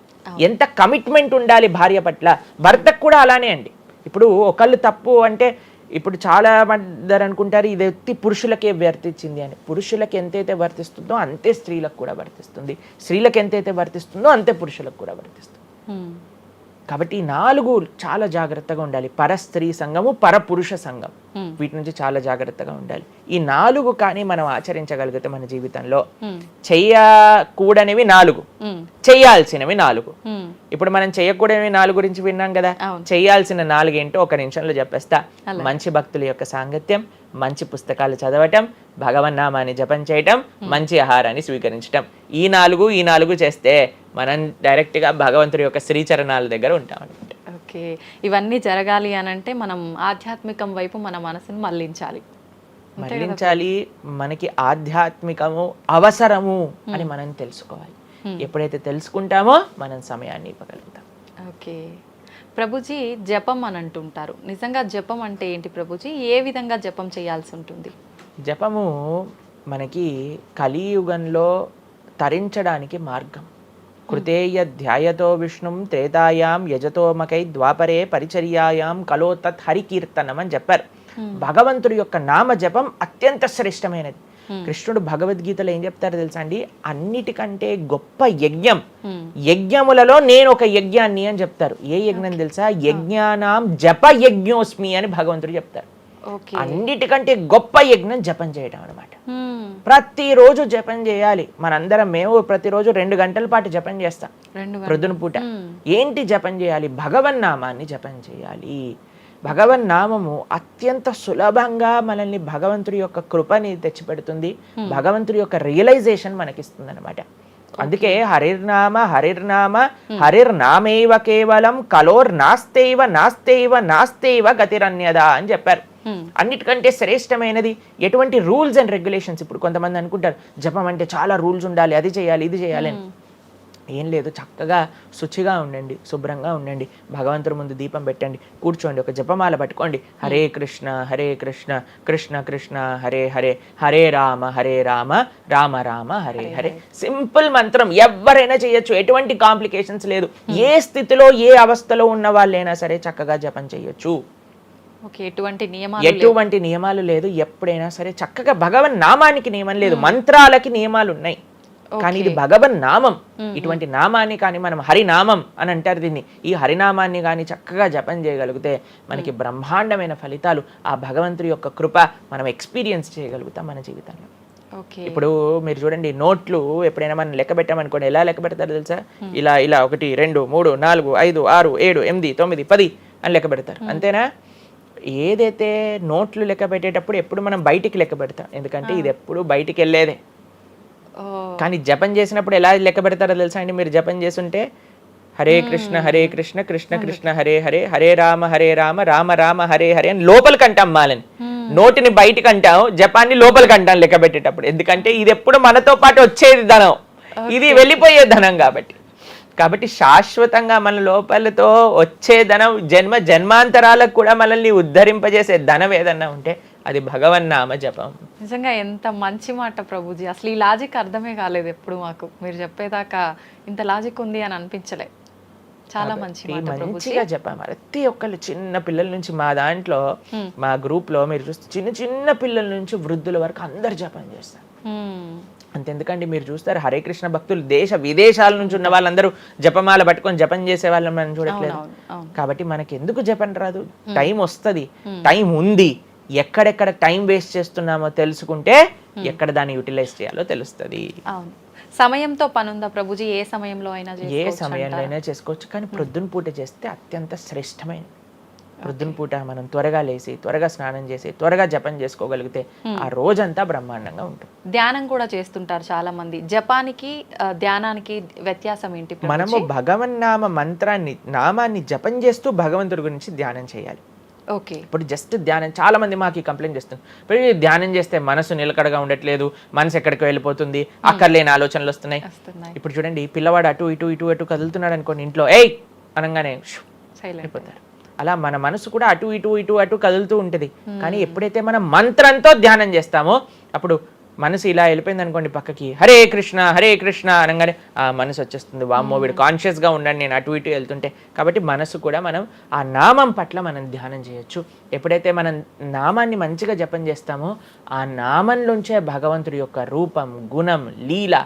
ఎంత కమిట్మెంట్ ఉండాలి భార్య పట్ల, భర్తకు కూడా అలానే అండి. ఇప్పుడు ఒకళ్ళు తప్పు అంటే, ఇప్పుడు చాలా మంది అనుకుంటారు ఇది ఎత్తి పురుషులకే వర్తించింది అని. పురుషులకు ఎంతైతే వర్తిస్తుందో అంతే స్త్రీలకు కూడా వర్తిస్తుంది, స్త్రీలకు ఎంతైతే వర్తిస్తుందో అంతే పురుషులకు కూడా వర్తిస్తుంది. కాబట్టి ఈ 4 చాలా జాగ్రత్తగా ఉండాలి. పరస్త్రీ సంఘము, పరపురుష సంఘం, వీటి నుంచి చాలా జాగ్రత్తగా ఉండాలి. ఈ 4 కానీ మనం ఆచరించగలిగితే మన జీవితంలో, చెయ్యకూడనివి 4, చెయ్యాల్సినవి 4. ఇప్పుడు మనం చెయ్యకూడనివి 4 గురించి విన్నాం కదా. చెయ్యాల్సిన 4 ఏంటో ఒక నిమిషంలో చెప్పేస్తా. మంచి భక్తుల యొక్క సాంగత్యం, మంచి పుస్తకాలు చదవటం, భగవన్నామాన్ని జపం చేయటం, మంచి ఆహారాన్ని స్వీకరించటం. ఈ 4 చేస్తే మనం డైరెక్ట్గా భగవంతుడి యొక్క శ్రీచరణాల దగ్గర ఉంటాం అనమాట. ఓకే, ఇవన్నీ జరగాలి అని అంటే మనం ఆధ్యాత్మికం వైపు మన మనసును మళ్ళించాలి. మనకి ఆధ్యాత్మికము అవసరము అని మనం తెలుసుకోవాలి. ఎప్పుడైతే తెలుసుకుంటామో మనం సమయాన్ని ఇవ్వగలుగుతాం. ఓకే ప్రభుజీ, జపం అని అంటుంటారు. నిజంగా జపం అంటే ఏంటి ప్రభుజీ? ఏ విధంగా జపం చేయాల్సి ఉంటుంది? జపము మనకి కలియుగంలో తరించడానికి మార్గం. కృతేయ ధ్యాయతో విష్ణుం త్రేతాయాం యజతోమకై ద్వాపరే పరిచర్యాయాం కలో తత్ హరికీర్తనం అని చెప్పారు. భగవంతుడి యొక్క నామ జపం అత్యంత శ్రేష్టమైనది. కృష్ణుడు భగవద్గీతలో ఏం చెప్తారో తెలుసా అండి? అన్నిటికంటే గొప్ప యజ్ఞం, యజ్ఞములలో నేను ఒక యజ్ఞాన్ని అని చెప్తారు. ఏ యజ్ఞం తెలుసా? యజ్ఞానాం జప యజ్ఞోస్మి అని భగవంతుడు చెప్తారు. అన్నిటికంటే గొప్ప యజ్ఞం జపం చేయడం అనమాట. ప్రతిరోజు జపం చేయాలి. మనందరం మేము ప్రతిరోజు 2 గంటల పాటు జపం చేస్తాం ప్రొద్దున పూట. ఏంటి జపం చేయాలి? భగవన్నామాన్ని జపం చేయాలి. భగవన్నామము అత్యంత సులభంగా మనల్ని భగవంతుడి యొక్క కృపని తెచ్చిపెడుతుంది, భగవంతుడి యొక్క రియలైజేషన్ మనకిస్తుంది అనమాట. అందుకే హరిర్నామ హరిర్నామ హరిర్నామేవ కేవలం కలోర్నాస్తేవ నాస్తేవ నాస్తేవ గతిరన్యద అని చెప్పారు. అన్నిటికంటే శ్రేష్టమైనది ఎటువంటి రూల్స్ అండ్ రెగ్యులేషన్స్. ఇప్పుడు కొంతమంది అనుకుంటారు జపం అంటే చాలా రూల్స్ ఉండాలి, అది చేయాలి ఇది చేయాలి అని. ఏం లేదు, చక్కగా శుచిగా ఉండండి, శుభ్రంగా ఉండండి, భగవంతుడి ముందు దీపం పెట్టండి, కూర్చోండి, ఒక జపమాల పట్టుకోండి. హరే కృష్ణ కృష్ణ కృష్ణ హరే హరే, హరే రామ రామ రామ హరే హరే. సింపుల్ మంత్రం, ఎవరైనా చేయొచ్చు, ఎటువంటి కాంప్లికేషన్స్ లేదు. ఏ స్థితిలో ఏ అవస్థలో ఉన్న వాళ్ళైనా సరే చక్కగా జపం చేయొచ్చు. ఎటువంటి నియమాలు లేదు. ఎప్పుడైనా సరే చక్కగా భగవన్ నామానికి నియమం లేదు, మంత్రాలకి నియమాలు ఉన్నాయి, కానీ ఇది భగవన్ నామం. ఇటువంటి నామాన్ని కానీ మనం హరినామం అని అంటారు దీన్ని. ఈ హరినామాన్ని కానీ చక్కగా జపం చేయగలిగితే మనకి బ్రహ్మాండమైన ఫలితాలు, ఆ భగవంతుడి యొక్క కృప మనం ఎక్స్పీరియన్స్ చేయగలుగుతాం మన జీవితంలో. ఇప్పుడు మీరు చూడండి, నోట్లు ఎప్పుడైనా మనం లెక్క పెట్టామనుకోండి, ఎలా లెక్క పెడతారో తెలుసా? ఇలా 1 2 3 4 5 6 7 8 9 10 అని లెక్క పెడతారు, అంతేనా? ఏదైతే నోట్లు లెక్క పెట్టేటప్పుడు ఎప్పుడు మనం బయటికి లెక్క పెడతాం, ఎందుకంటే ఇది ఎప్పుడు బయటికి వెళ్ళేదే. కానీ జపం చేసినప్పుడు ఎలా లెక్క పెడతారో తెలుసా అండి? మీరు జపం చేస్తుంటే హరే కృష్ణ కృష్ణ కృష్ణ హరే హరే, హరే రామ రామ రామ హరే హరే అని లోపలికి అంటాం మాలని. నోటిని బయటికి అంటాం, జపాన్ని లోపలికి అంటాం లెక్క పెట్టేటప్పుడు. ఎందుకంటే ఇది ఎప్పుడు మనతో పాటు వచ్చేది ధనం, ఇది వెళ్ళిపోయే ధనం. కాబట్టి శాశ్వతంగా మన లోపలతో వచ్చే ధనం, జన్మాంతరాలకు కూడా మనల్ని ఉద్ధరింపజేసే ధనం ఏదన్నా ఉంటే అది భగవన్నామ జపం. నిజంగా ఎంత మంచి మాట ప్రభుజీ. అసలు ఈ లాజిక్ అర్థమే కాలేదు ఎప్పుడు మాకు. మీరు చెప్పేదాకా ఇంత లాజిక్ ఉంది అని అనిపించలే. చాలా మంచి మాట. మంచిగా చెప్పాం. ప్రతి ఒక్కళ్ళు చిన్న పిల్లల నుంచి, మా దాంట్లో మా గ్రూప్ లో మీరు చూస్తే చిన్న పిల్లల నుంచి వృద్ధుల వరకు అందరు జపం చేస్తారు. అంతెందుకండి, మీరు చూస్తారు హరే కృష్ణ భక్తులు దేశ విదేశాల నుంచి ఉన్న వాళ్ళందరూ జపమాల పట్టుకొని జపం చేసే వాళ్ళని మనం చూడట్లేదు. కాబట్టి మనకి ఎందుకు జపం రాదు? టైం వస్తుంది, టైం ఉంది. ఎక్కడెక్కడ టైం వేస్ట్ చేస్తున్నామో తెలుసుకుంటే ఎక్కడ దాన్ని యూటిలైజ్ చేయాలో తెలుస్తుంది. సమయంతో పనుందా ప్రభుజీ? ఏ సమయంలో అయినా ఏ సమయంలో అయినా చేసుకోవచ్చు, కానీ ప్రొద్దున పూట చేస్తే అత్యంత శ్రేష్టమైన. ప్రొద్దున పూట మనం త్వరగా లేసి, త్వరగా స్నానం చేసి, త్వరగా జపం చేసుకోగలిగితే ఆ రోజంతా బ్రహ్మాండంగా ఉంటుంది. ధ్యానం కూడా చేస్తుంటారు చాలా మంది. జపానికి ధ్యానానికి వ్యత్యాసం ఏంటి? మనము భగవన్నామ మంత్రాన్ని, నామాన్ని జపం చేస్తూ భగవంతుడి గురించి ధ్యానం చేయాలి. ఓకే. ఇప్పుడు జస్ట్ ధ్యానం, చాలా మంది మాకు ఈ కంప్లైంట్ చేస్తుంది, ఇప్పుడు ఈ ధ్యానం చేస్తే మనసు నిలకడగా ఉండట్లేదు, మనసు ఎక్కడికి వెళ్ళిపోతుంది, అక్కర్లేని ఆలోచనలు వస్తున్నాయి. ఇప్పుడు చూడండి, పిల్లవాడు అటు ఇటు ఇటు అటు కదులుతున్నాడు అనుకోండి, ఇంట్లో ఏయ్ అనగానే అయిపోతారు. అలా మన మనసు కూడా అటు ఇటు ఇటు అటు కదులుతూ ఉంటుంది. కానీ ఎప్పుడైతే మనం మంత్రంతో ధ్యానం చేస్తామో అప్పుడు మనసు ఇలా వెళ్ళిపోయింది అనుకోండి పక్కకి, హరే కృష్ణ అనగానే ఆ మనసు వచ్చేస్తుంది, వామ్మో వీడు కాన్షియస్గా ఉండండి నేను అటు ఇటు వెళ్తుంటే. కాబట్టి మనసు కూడా మనం ఆ నామం పట్ల మనం ధ్యానం చేయొచ్చు. ఎప్పుడైతే మనం నామాన్ని మంచిగా జపం చేస్తామో ఆ నామంలోంచే భగవంతుడి యొక్క రూపం, గుణం, లీల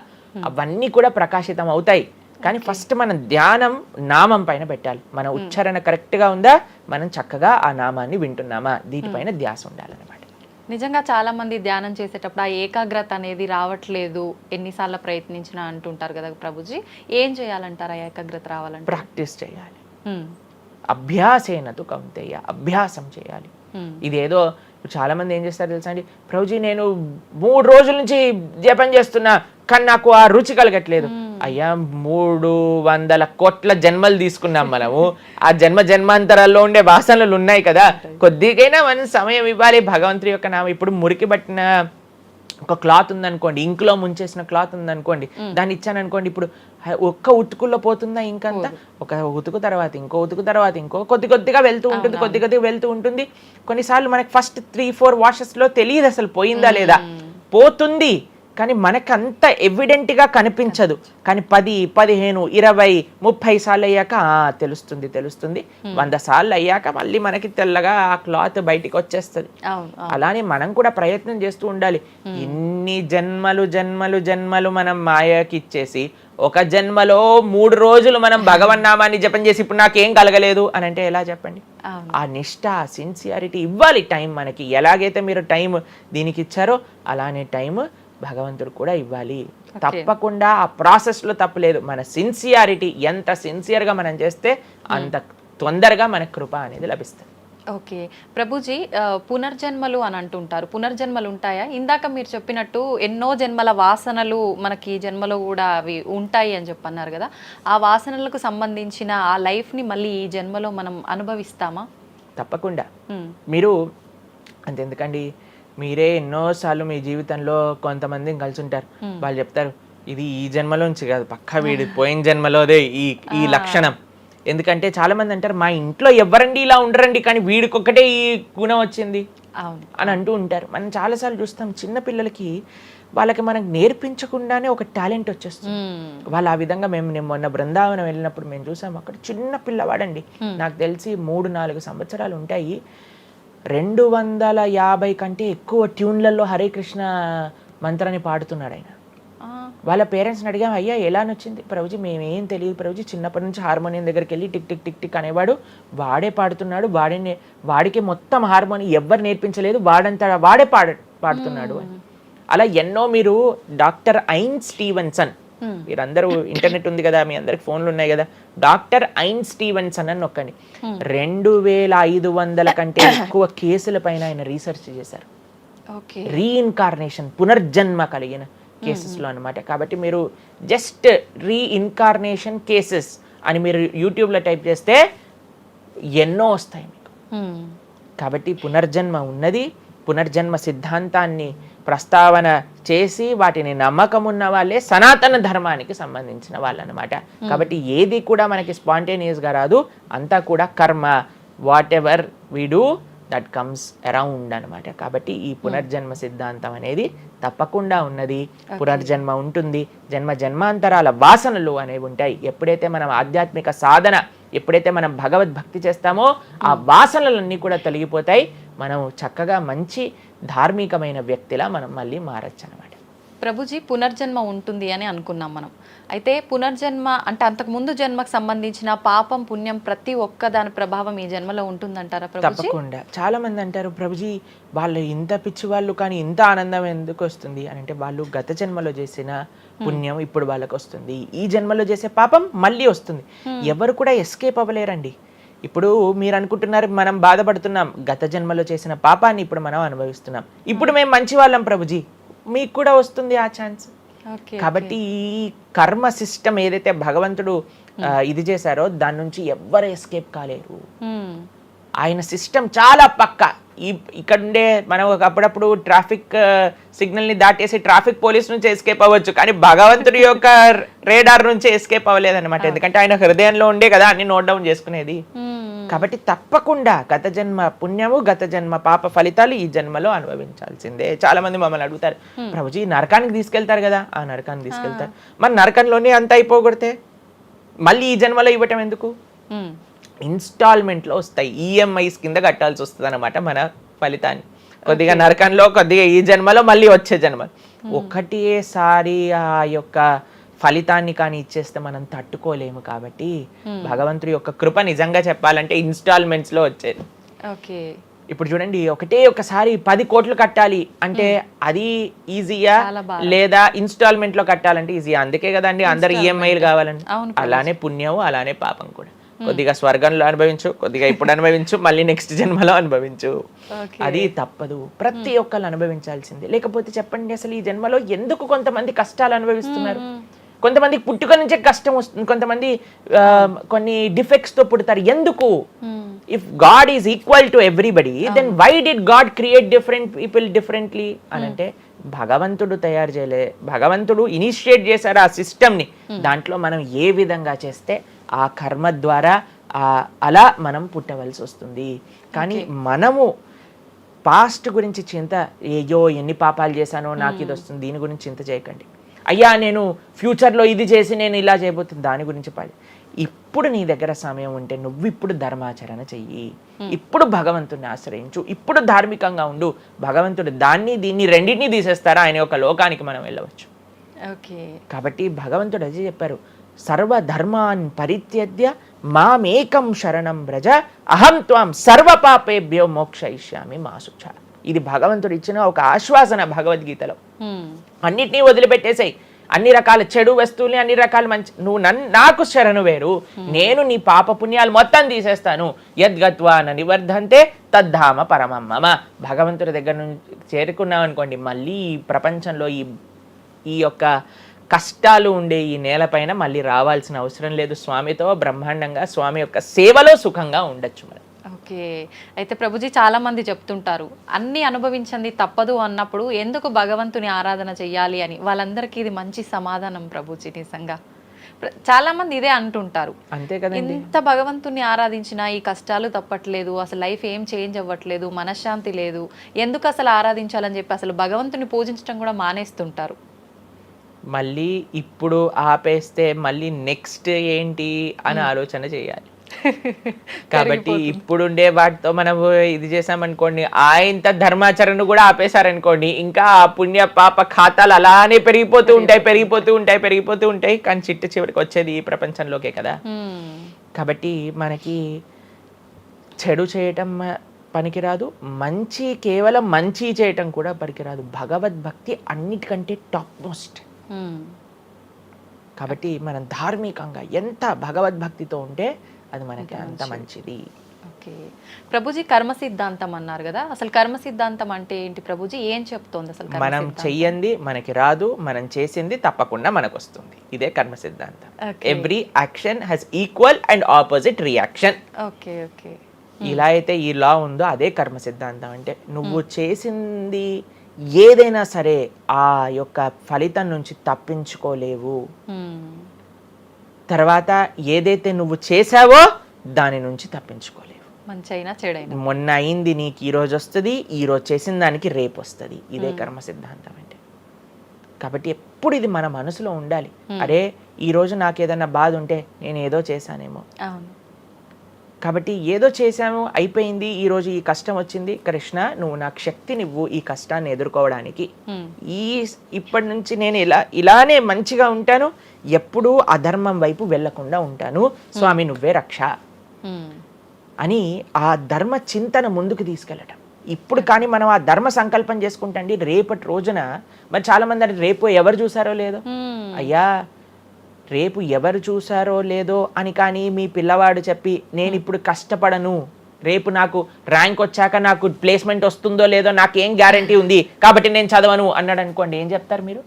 అవన్నీ కూడా ప్రకాశితం అవుతాయి. కానీ ఫస్ట్ మనం ధ్యానం నామం పైన పెట్టాలి. మన ఉచ్చారణ కరెక్ట్గా ఉందా, మనం చక్కగా ఆ నామాన్ని వింటున్నామా, దీనిపైన ధ్యాస ఉండాలన్నమాట. నిజంగా చాలా మంది ధ్యానం చేసేటప్పుడు ఆ ఏకాగ్రత అనేది రావట్లేదు, ఎన్నిసార్లు ప్రయత్నించినా అంటుంటారు కదా ప్రభుజీ, ఏం చేయాలంటారు ఆ ఏకాగ్రత రావాలంటే? ప్రాక్టీస్ చేయాలి. అభ్యాసేనతు కౌంతేయ, అభ్యాసం చేయాలి. ఇదేదో చాలా మంది ఏం చేస్తారు తెలుసా అండి, ప్రభుజీ నేను 3 రోజుల నుంచి జపం చేస్తున్నా కానీ నాకు ఆ రుచి కలగట్లేదు. అయ్యా 300 కోట్ల జన్మలు తీసుకున్నాం మనము, ఆ జన్మాంతరాల్లో ఉండే వాసనలు ఉన్నాయి కదా, కొద్దిగైనా మనం సమయం ఇవ్వాలి భగవంతుడి యొక్క నామం. ఇప్పుడు మురికి పట్టిన ఒక క్లాత్ ఉందనుకోండి, ఇంకులో ముంచేసిన క్లాత్ ఉందనుకోండి, దాన్ని ఇచ్చాను అనుకోండి, ఇప్పుడు ఒక్క ఉతుకుల్లో పోతుందా ఇంకంతా? ఒక ఉతుకు తర్వాత ఇంకో ఉతుకు తర్వాత ఇంకో కొద్దిగా వెళ్తూ ఉంటుంది. కొన్నిసార్లు మనకి ఫస్ట్ 3-4 వాషెస్లో తెలియదు అసలు పోయిందా లేదా, పోతుంది కానీ మనకంత ఎవిడెంట్గా కనిపించదు. కానీ 10, 15, 20, 30 సార్లు అయ్యాక తెలుస్తుంది. 100 సార్లు అయ్యాక మళ్ళీ మనకి తెల్లగా ఆ క్లాత్ బయటికి వచ్చేస్తుంది. అలానే మనం కూడా ప్రయత్నం చేస్తూ ఉండాలి. ఇన్ని జన్మలు మనం మాయకి ఇచ్చేసి ఒక జన్మలో 3 రోజులు మనం భగవన్నామాన్ని జపం చేసి ఇప్పుడు నాకేం కలగలేదు అని అంటే ఎలా చెప్పండి? ఆ నిష్ఠ, సిన్సియారిటీ ఇవ్వాలి టైం మనకి. ఎలాగైతే మీరు టైం దీనికి ఇచ్చారో అలానే టైం భగవంతుడు కూడా ఇవ్వాలి. తప్పకుండా ఆ ప్రాసెస్లో తప్పులేదు. మన సిన్సియారిటీ, ఎంత సిన్సియర్గా మనం చేస్తే అంత తొందరగా మనకు కృప అనేది లభిస్తుంది. ఓకే ప్రభుజీ, పునర్జన్మలు అని అంటుంటారు, పునర్జన్మలు ఉంటాయా? ఇందాక మీరు చెప్పినట్టు ఎన్నో జన్మల వాసనలు మనకి ఈ జన్మలో కూడా అవి ఉంటాయి అని చెప్పన్నారు కదా, ఆ వాసనలకు సంబంధించిన ఆ లైఫ్ని మళ్ళీ ఈ జన్మలో మనం అనుభవిస్తామా? తప్పకుండా. మీరు అంతెందుకండి, మీరే ఎన్నోసార్లు మీ జీవితంలో కొంతమందిని కలిసి ఉంటారు, వాళ్ళు చెప్తారు ఇది ఈ జన్మలోంచి కాదు, పక్కా వీడి పోయిన జన్మలోదే ఈ లక్షణం. ఎందుకంటే చాలా మంది అంటారు మా ఇంట్లో ఎవరండి ఇలా ఉండరండి కానీ వీడికొక్కటే ఈ గుణం వచ్చింది అని అంటూ ఉంటారు. మనం చాలాసార్లు చూస్తాం చిన్న పిల్లలకి, వాళ్ళకి మనకు నేర్పించకుండానే ఒక టాలెంట్ వచ్చేస్తుంది. వాళ్ళు ఆ విధంగా నేను మొన్న బృందావనం వెళ్ళినప్పుడు మేము చూసాం, అక్కడ చిన్న పిల్లవాడండి, నాకు తెలిసి 3-4 సంవత్సరాలు ఉంటాయి, 250 కంటే ఎక్కువ ట్యూన్లలో హరే కృష్ణ మంత్రాన్ని పాడుతున్నాడు ఆయన. వాళ్ళ పేరెంట్స్ని అడిగాం, అయ్యా ఎలా నచ్చింది? ప్రభుజీ మేమేం తెలియదు ప్రభుజీ, చిన్నప్పటి నుంచి హార్మోనియం దగ్గరికి వెళ్ళి టిక్ టిక్ టిక్ టిక్ అనేవాడు, వాడే పాడుతున్నాడు, వాడికి మొత్తం హార్మోనియం ఎవ్వరు నేర్పించలేదు, వాడే పాడుతున్నాడు అని. అలా ఎన్నో, మీరు డాక్టర్ ఐన్ స్టీవెన్సన్, మీరందరూ ఇంటర్నెట్ ఉంది కదా, మీ అందరికి ఫోన్లు ఉన్నాయి కదా, డాక్టర్ ఐన్ స్టీవెన్సన్ అని నొక్కండి. 2500 కంటే ఎక్కువ కేసుల పైన ఆయన రీసెర్చ్ చేశారు. రీఇన్కార్నేషన్, పునర్జన్మ కలిగిన కేసెస్లో అనమాట. కాబట్టి మీరు జస్ట్ రీఇన్కార్నేషన్ కేసెస్ అని మీరు యూట్యూబ్లో టైప్ చేస్తే ఎన్నో వస్తాయి మీకు. కాబట్టి పునర్జన్మ ఉన్నది. పునర్జన్మ సిద్ధాంతాన్ని ప్రస్తావన చేసి వాటిని నమ్మకం ఉన్న వాళ్ళే సనాతన ధర్మానికి సంబంధించిన వాళ్ళు అనమాట. కాబట్టి ఏది కూడా మనకి స్పాంటేనియస్గా రాదు, అంతా కూడా కర్మ, what ever we do that comes around అనమాట. కాబట్టి ఈ పునర్జన్మ సిద్ధాంతం అనేది తప్పకుండా ఉన్నది. పునర్జన్మ ఉంటుంది, జన్మాంతరాల వాసనలు అనేవి ఉంటాయి. ఎప్పుడైతే మనం ఆధ్యాత్మిక సాధన, ఎప్పుడైతే మనం భగవద్భక్తి చేస్తామో ఆ వాసనలన్నీ కూడా తొలగిపోతాయి. మనం చక్కగా మంచి ధార్మికమైన వ్యక్తిలా మనం మళ్ళీ మారచ్చు అనమాట. ప్రభుజీ, పునర్జన్మ ఉంటుంది అని అనుకున్నాం మనం. అయితే పునర్జన్మ అంటే అంతకుముందు జన్మకు సంబంధించిన పాపం పుణ్యం ప్రతి ఒక్క దాని ప్రభావం ఈ జన్మలో ఉంటుందంటారా ప్రభుజీ? తప్పకుండా. చాలా మంది అంటారు, ప్రభుజీ వాళ్ళు ఇంత పిచ్చి వాళ్ళు కానీ ఇంత ఆనందం ఎందుకు వస్తుంది అని అంటే, వాళ్ళు గత జన్మలో చేసిన పుణ్యం ఇప్పుడు వాళ్ళకి వస్తుంది, ఈ జన్మలో చేసే పాపం మళ్ళీ వస్తుంది. ఎవరు కూడా ఎస్కేప్ అవ్వలేరండి. ఇప్పుడు మీరు అనుకుంటున్నారు మనం బాధపడుతున్నాం, గత జన్మలో చేసిన పాపాన్ని ఇప్పుడు మనం అనుభవిస్తున్నాం, ఇప్పుడు మేము మంచి వాళ్ళం ప్రభుజీ, మీకు కూడా వస్తుంది ఆ ఛాన్స్. కాబట్టి ఈ కర్మ సిస్టమ్ ఏదైతే భగవంతుడు ఇది చేశారో దాని నుంచి ఎవ్వరు ఎస్కేప్ కాలేరు. ఆయన సిస్టమ్ చాలా పక్కా. ఇక్కడ ఉండే మనం అప్పుడప్పుడు ట్రాఫిక్ సిగ్నల్ని దాటేసి ట్రాఫిక్ పోలీస్ నుంచి ఎస్కేప్ అవ్వచ్చు, కానీ భగవంతుడి యొక్క రేడార్ నుంచి ఎస్కేప్ అవ్వలేదన్నమాట. ఎందుకంటే ఆయన హృదయంలో ఉండే కదా అన్ని నోట్ డౌన్ చేసుకునేది. కాబట్టి తప్పకుండా గత జన్మ పుణ్యము గత జన్మ పాప ఫలితాలు ఈ జన్మలో అనుభవించాల్సిందే. చాలా మంది మమ్మల్ని అడుగుతారు, ప్రభుజీ నరకానికి తీసుకెళ్తారు కదా. ఆ నరకానికి తీసుకెళ్తారు, మరి నరకంలోనే అంత అయిపోగొడితే మళ్ళీ ఈ జన్మలో ఇవ్వటం ఎందుకు? ఇన్స్టాల్మెంట్లో వస్తాయి, ఈఎంఐస్ కింద కట్టాల్సి వస్తుంది అనమాట మన ఫలితాన్ని. కొద్దిగా నరకంలో, కొద్దిగా ఈ జన్మలో, మళ్ళీ వచ్చే జన్మ. ఒకటేసారి ఆ యొక్క ఫలితాన్ని కానీ ఇచ్చేస్తే మనం తట్టుకోలేము. కాబట్టి భగవంతుడి యొక్క కృప నిజంగా చెప్పాలంటే ఇన్స్టాల్మెంట్స్ లో వచ్చేది. ఇప్పుడు చూడండి, ఒకసారి 10 కోట్లు కట్టాలి అంటే అది ఈజీయా, లేదా ఇన్స్టాల్మెంట్ లో కట్టాలంటే ఈజీయా? అందుకే కదండి అందరు ఈఎంఐలు కావాలండి. అలానే పుణ్యం, అలానే పాపం కూడా. కొద్దిగా స్వర్గంలో అనుభవించు, కొద్దిగా ఇప్పుడు అనుభవించు, మళ్ళీ నెక్స్ట్ జన్మలో అనుభవించు. అది తప్పదు, ప్రతి ఒక్కరు అనుభవించాల్సిందే. లేకపోతే చెప్పండి, అసలు ఈ జన్మలో ఎందుకు కొంతమంది కష్టాలు అనుభవిస్తున్నారు? కొంతమందికి పుట్టుక నుంచే కష్టం వస్తుంది, కొంతమంది కొన్ని డిఫెక్ట్స్ తో పుడతారు. ఎందుకు? If God is equal to everybody, then why did God create different people differently అని అంటే భగవంతుడు తయారు చేయలే, భగవంతుడు ఇనిషియేట్ చేశారు ఆ సిస్టమ్ని. దాంట్లో మనం ఏ విధంగా చేస్తే ఆ కర్మ ద్వారా అలా మనం పుట్టవలసి వస్తుంది. కానీ మనము పాస్ట్ గురించి చింత, అయ్యో ఎన్ని పాపాలు చేశానో నాకు ఇది వస్తుంది, దీని గురించి చింత చేయకండి. అయ్యా నేను ఫ్యూచర్లో ఇది చేసి నేను ఇలా చేయబోతుంది, దాని గురించి ఇప్పుడు నీ దగ్గర సమయం ఉంటే నువ్వు ఇప్పుడు ధర్మాచరణ చెయ్యి, ఇప్పుడు భగవంతుడిని ఆశ్రయించు, ఇప్పుడు ధార్మికంగా ఉండు. భగవంతుడు దీన్ని రెండింటినీ తీసేస్తారా, ఆయన యొక్క లోకానికి మనం వెళ్ళవచ్చు. కాబట్టి భగవంతుడు అదే చెప్పారు, సర్వధర్మాన్ పరిత్యజ్య మామేకం శరణం వ్రజ అహం త్వాం సర్వ పాపేభ్యో మోక్షయిష్యామి మా శుచ. ఇది భగవంతుడు ఇచ్చిన ఒక ఆశ్వాసన భగవద్గీతలో. అన్నిటినీ వదిలిపెట్టేసాయి, అన్ని రకాల చెడు వస్తువుల్ని, అన్ని రకాల మంచి, నువ్వు నాకు శరణు వేరు, నేను నీ పాప పుణ్యాలు మొత్తం తీసేస్తాను. యద్గత్వా న నివర్ధంతే తద్ధామ పరమం మమ. భగవంతుడి దగ్గర నుంచి చేరుకున్నాం అనుకోండి, మళ్ళీ ఈ ప్రపంచంలో ఈ యొక్క కష్టాలు ఉండే ఈ నేలపైన మళ్ళీ రావాల్సిన అవసరం లేదు. స్వామితో బ్రహ్మాండంగా స్వామి యొక్క సేవలో సుఖంగా ఉండొచ్చు మనం. ఓకే, అయితే ప్రభుజీ చాలా మంది చెప్తుంటారు అన్ని అనుభవించండి తప్పదు అన్నప్పుడు ఎందుకు భగవంతుని ఆరాధన చెయ్యాలి అని. వాళ్ళందరికీ ఇది మంచి సమాధానం ప్రభుజీ. నిజంగా చాలా మంది ఇదే అంటుంటారు, అంతే కదండి, ఎంత భగవంతుని ఆరాధించినా ఈ కష్టాలు తప్పట్లేదు, అసలు లైఫ్ ఏం చేంజ్ అవ్వట్లేదు, మనశ్శాంతి లేదు, ఎందుకు అసలు ఆరాధించాలని చెప్పి అసలు భగవంతుని పూజించడం కూడా మానేస్తుంటారు. మళ్ళీ ఇప్పుడు ఆపేస్తే మళ్ళీ నెక్స్ట్ ఏంటి అని ఆలోచన చేయాలి. కాబట్టి ఇప్పుడుండే వాటితో మనం ఇది చేసామనుకోండి, ఆయంత ధర్మాచరణ కూడా ఆపేశారనుకోండి, ఇంకా ఆ పుణ్య పాప ఖాతాలు అలానే పెరిగిపోతూ ఉంటాయి. కానీ చివరికి వచ్చేది ఈ ప్రపంచంలోకే కదా. కాబట్టి మనకి చెడు చేయటం పనికిరాదు, కేవలం మంచి చేయటం కూడా పనికిరాదు. భగవద్భక్తి అన్నిటికంటే టాప్ మోస్ట్. కాబట్టి మనం ధార్మికంగా ఎంత భగవద్భక్తితో ఉంటే అది మనకి అంత మంచిది. ఓకే ప్రభుజీ, కర్మ సిద్ధాంతం అన్నారు కదా, అసలు కర్మ సిద్ధాంతం అంటే ఏంటి ప్రభుజీ? ఏం చెప్తోంది అసలు? మనం చెయ్యంది మనకి రాదు, మనం చేసింది తప్పకుండా మనకు వస్తుంది. ఇదే కర్మ సిద్ధాంతం. Every action has equal and opposite reaction. Okay okay, ఇలా అయితే ఈ లా ఉందో అదే కర్మ సిద్ధాంతం. అంటే నువ్వు చేసింది ఏదైనా సరే ఆ యొక్క ఫలితం నుంచి తప్పించుకోలేవు. తర్వాత ఏదైతే నువ్వు చేసావో దాని నుంచి తప్పించుకోలేవు. మంచైనా చెడైనా, మొన్న అయింది నీకు ఈ రోజు వస్తుంది, ఈ రోజు చేసిన దానికి రేపు వస్తుంది. ఇదే కర్మ సిద్ధాంతం అంటే. కాబట్టి ఎప్పుడు ఇది మన మనసులో ఉండాలి. అరే ఈ రోజు నాకు ఏదైనా బాధ ఉంటే నేను ఏదో చేశానేమో, కాబట్టి ఏదో చేశాము అయిపోయింది, ఈ రోజు ఈ కష్టం వచ్చింది, కృష్ణ నువ్వు నాకు శక్తినివ్వు ఈ కష్టాన్ని ఎదుర్కోవడానికి. ఇప్పటి నుంచి నేను ఇలానే మంచిగా ఉంటాను, ఎప్పుడూ అధర్మం వైపు వెళ్లకుండా ఉంటాను, స్వామి నువ్వే రక్ష అని ఆ ధర్మ చింతన ముందుకు తీసుకెళ్ళటం. ఇప్పుడు కానీ మనం ఆ ధర్మ సంకల్పం చేసుకుంటండి, రేపటి రోజున మరి చాలా మంది అంటే రేపు ఎవరు చూసారో లేదో, అయ్యా రేపు ఎవరు చూసారో లేదో అని కానీ మీ పిల్లవాడు చెప్పి నేను ఇప్పుడు కష్టపడను, రేపు నాకు ర్యాంక్ వచ్చాక నాకు ప్లేస్మెంట్ వస్తుందో లేదో నాకేం గ్యారంటీ ఉంది కాబట్టి నేను చదవను అన్నాడు అనుకోండి, ఏం చెప్తారు మీరు?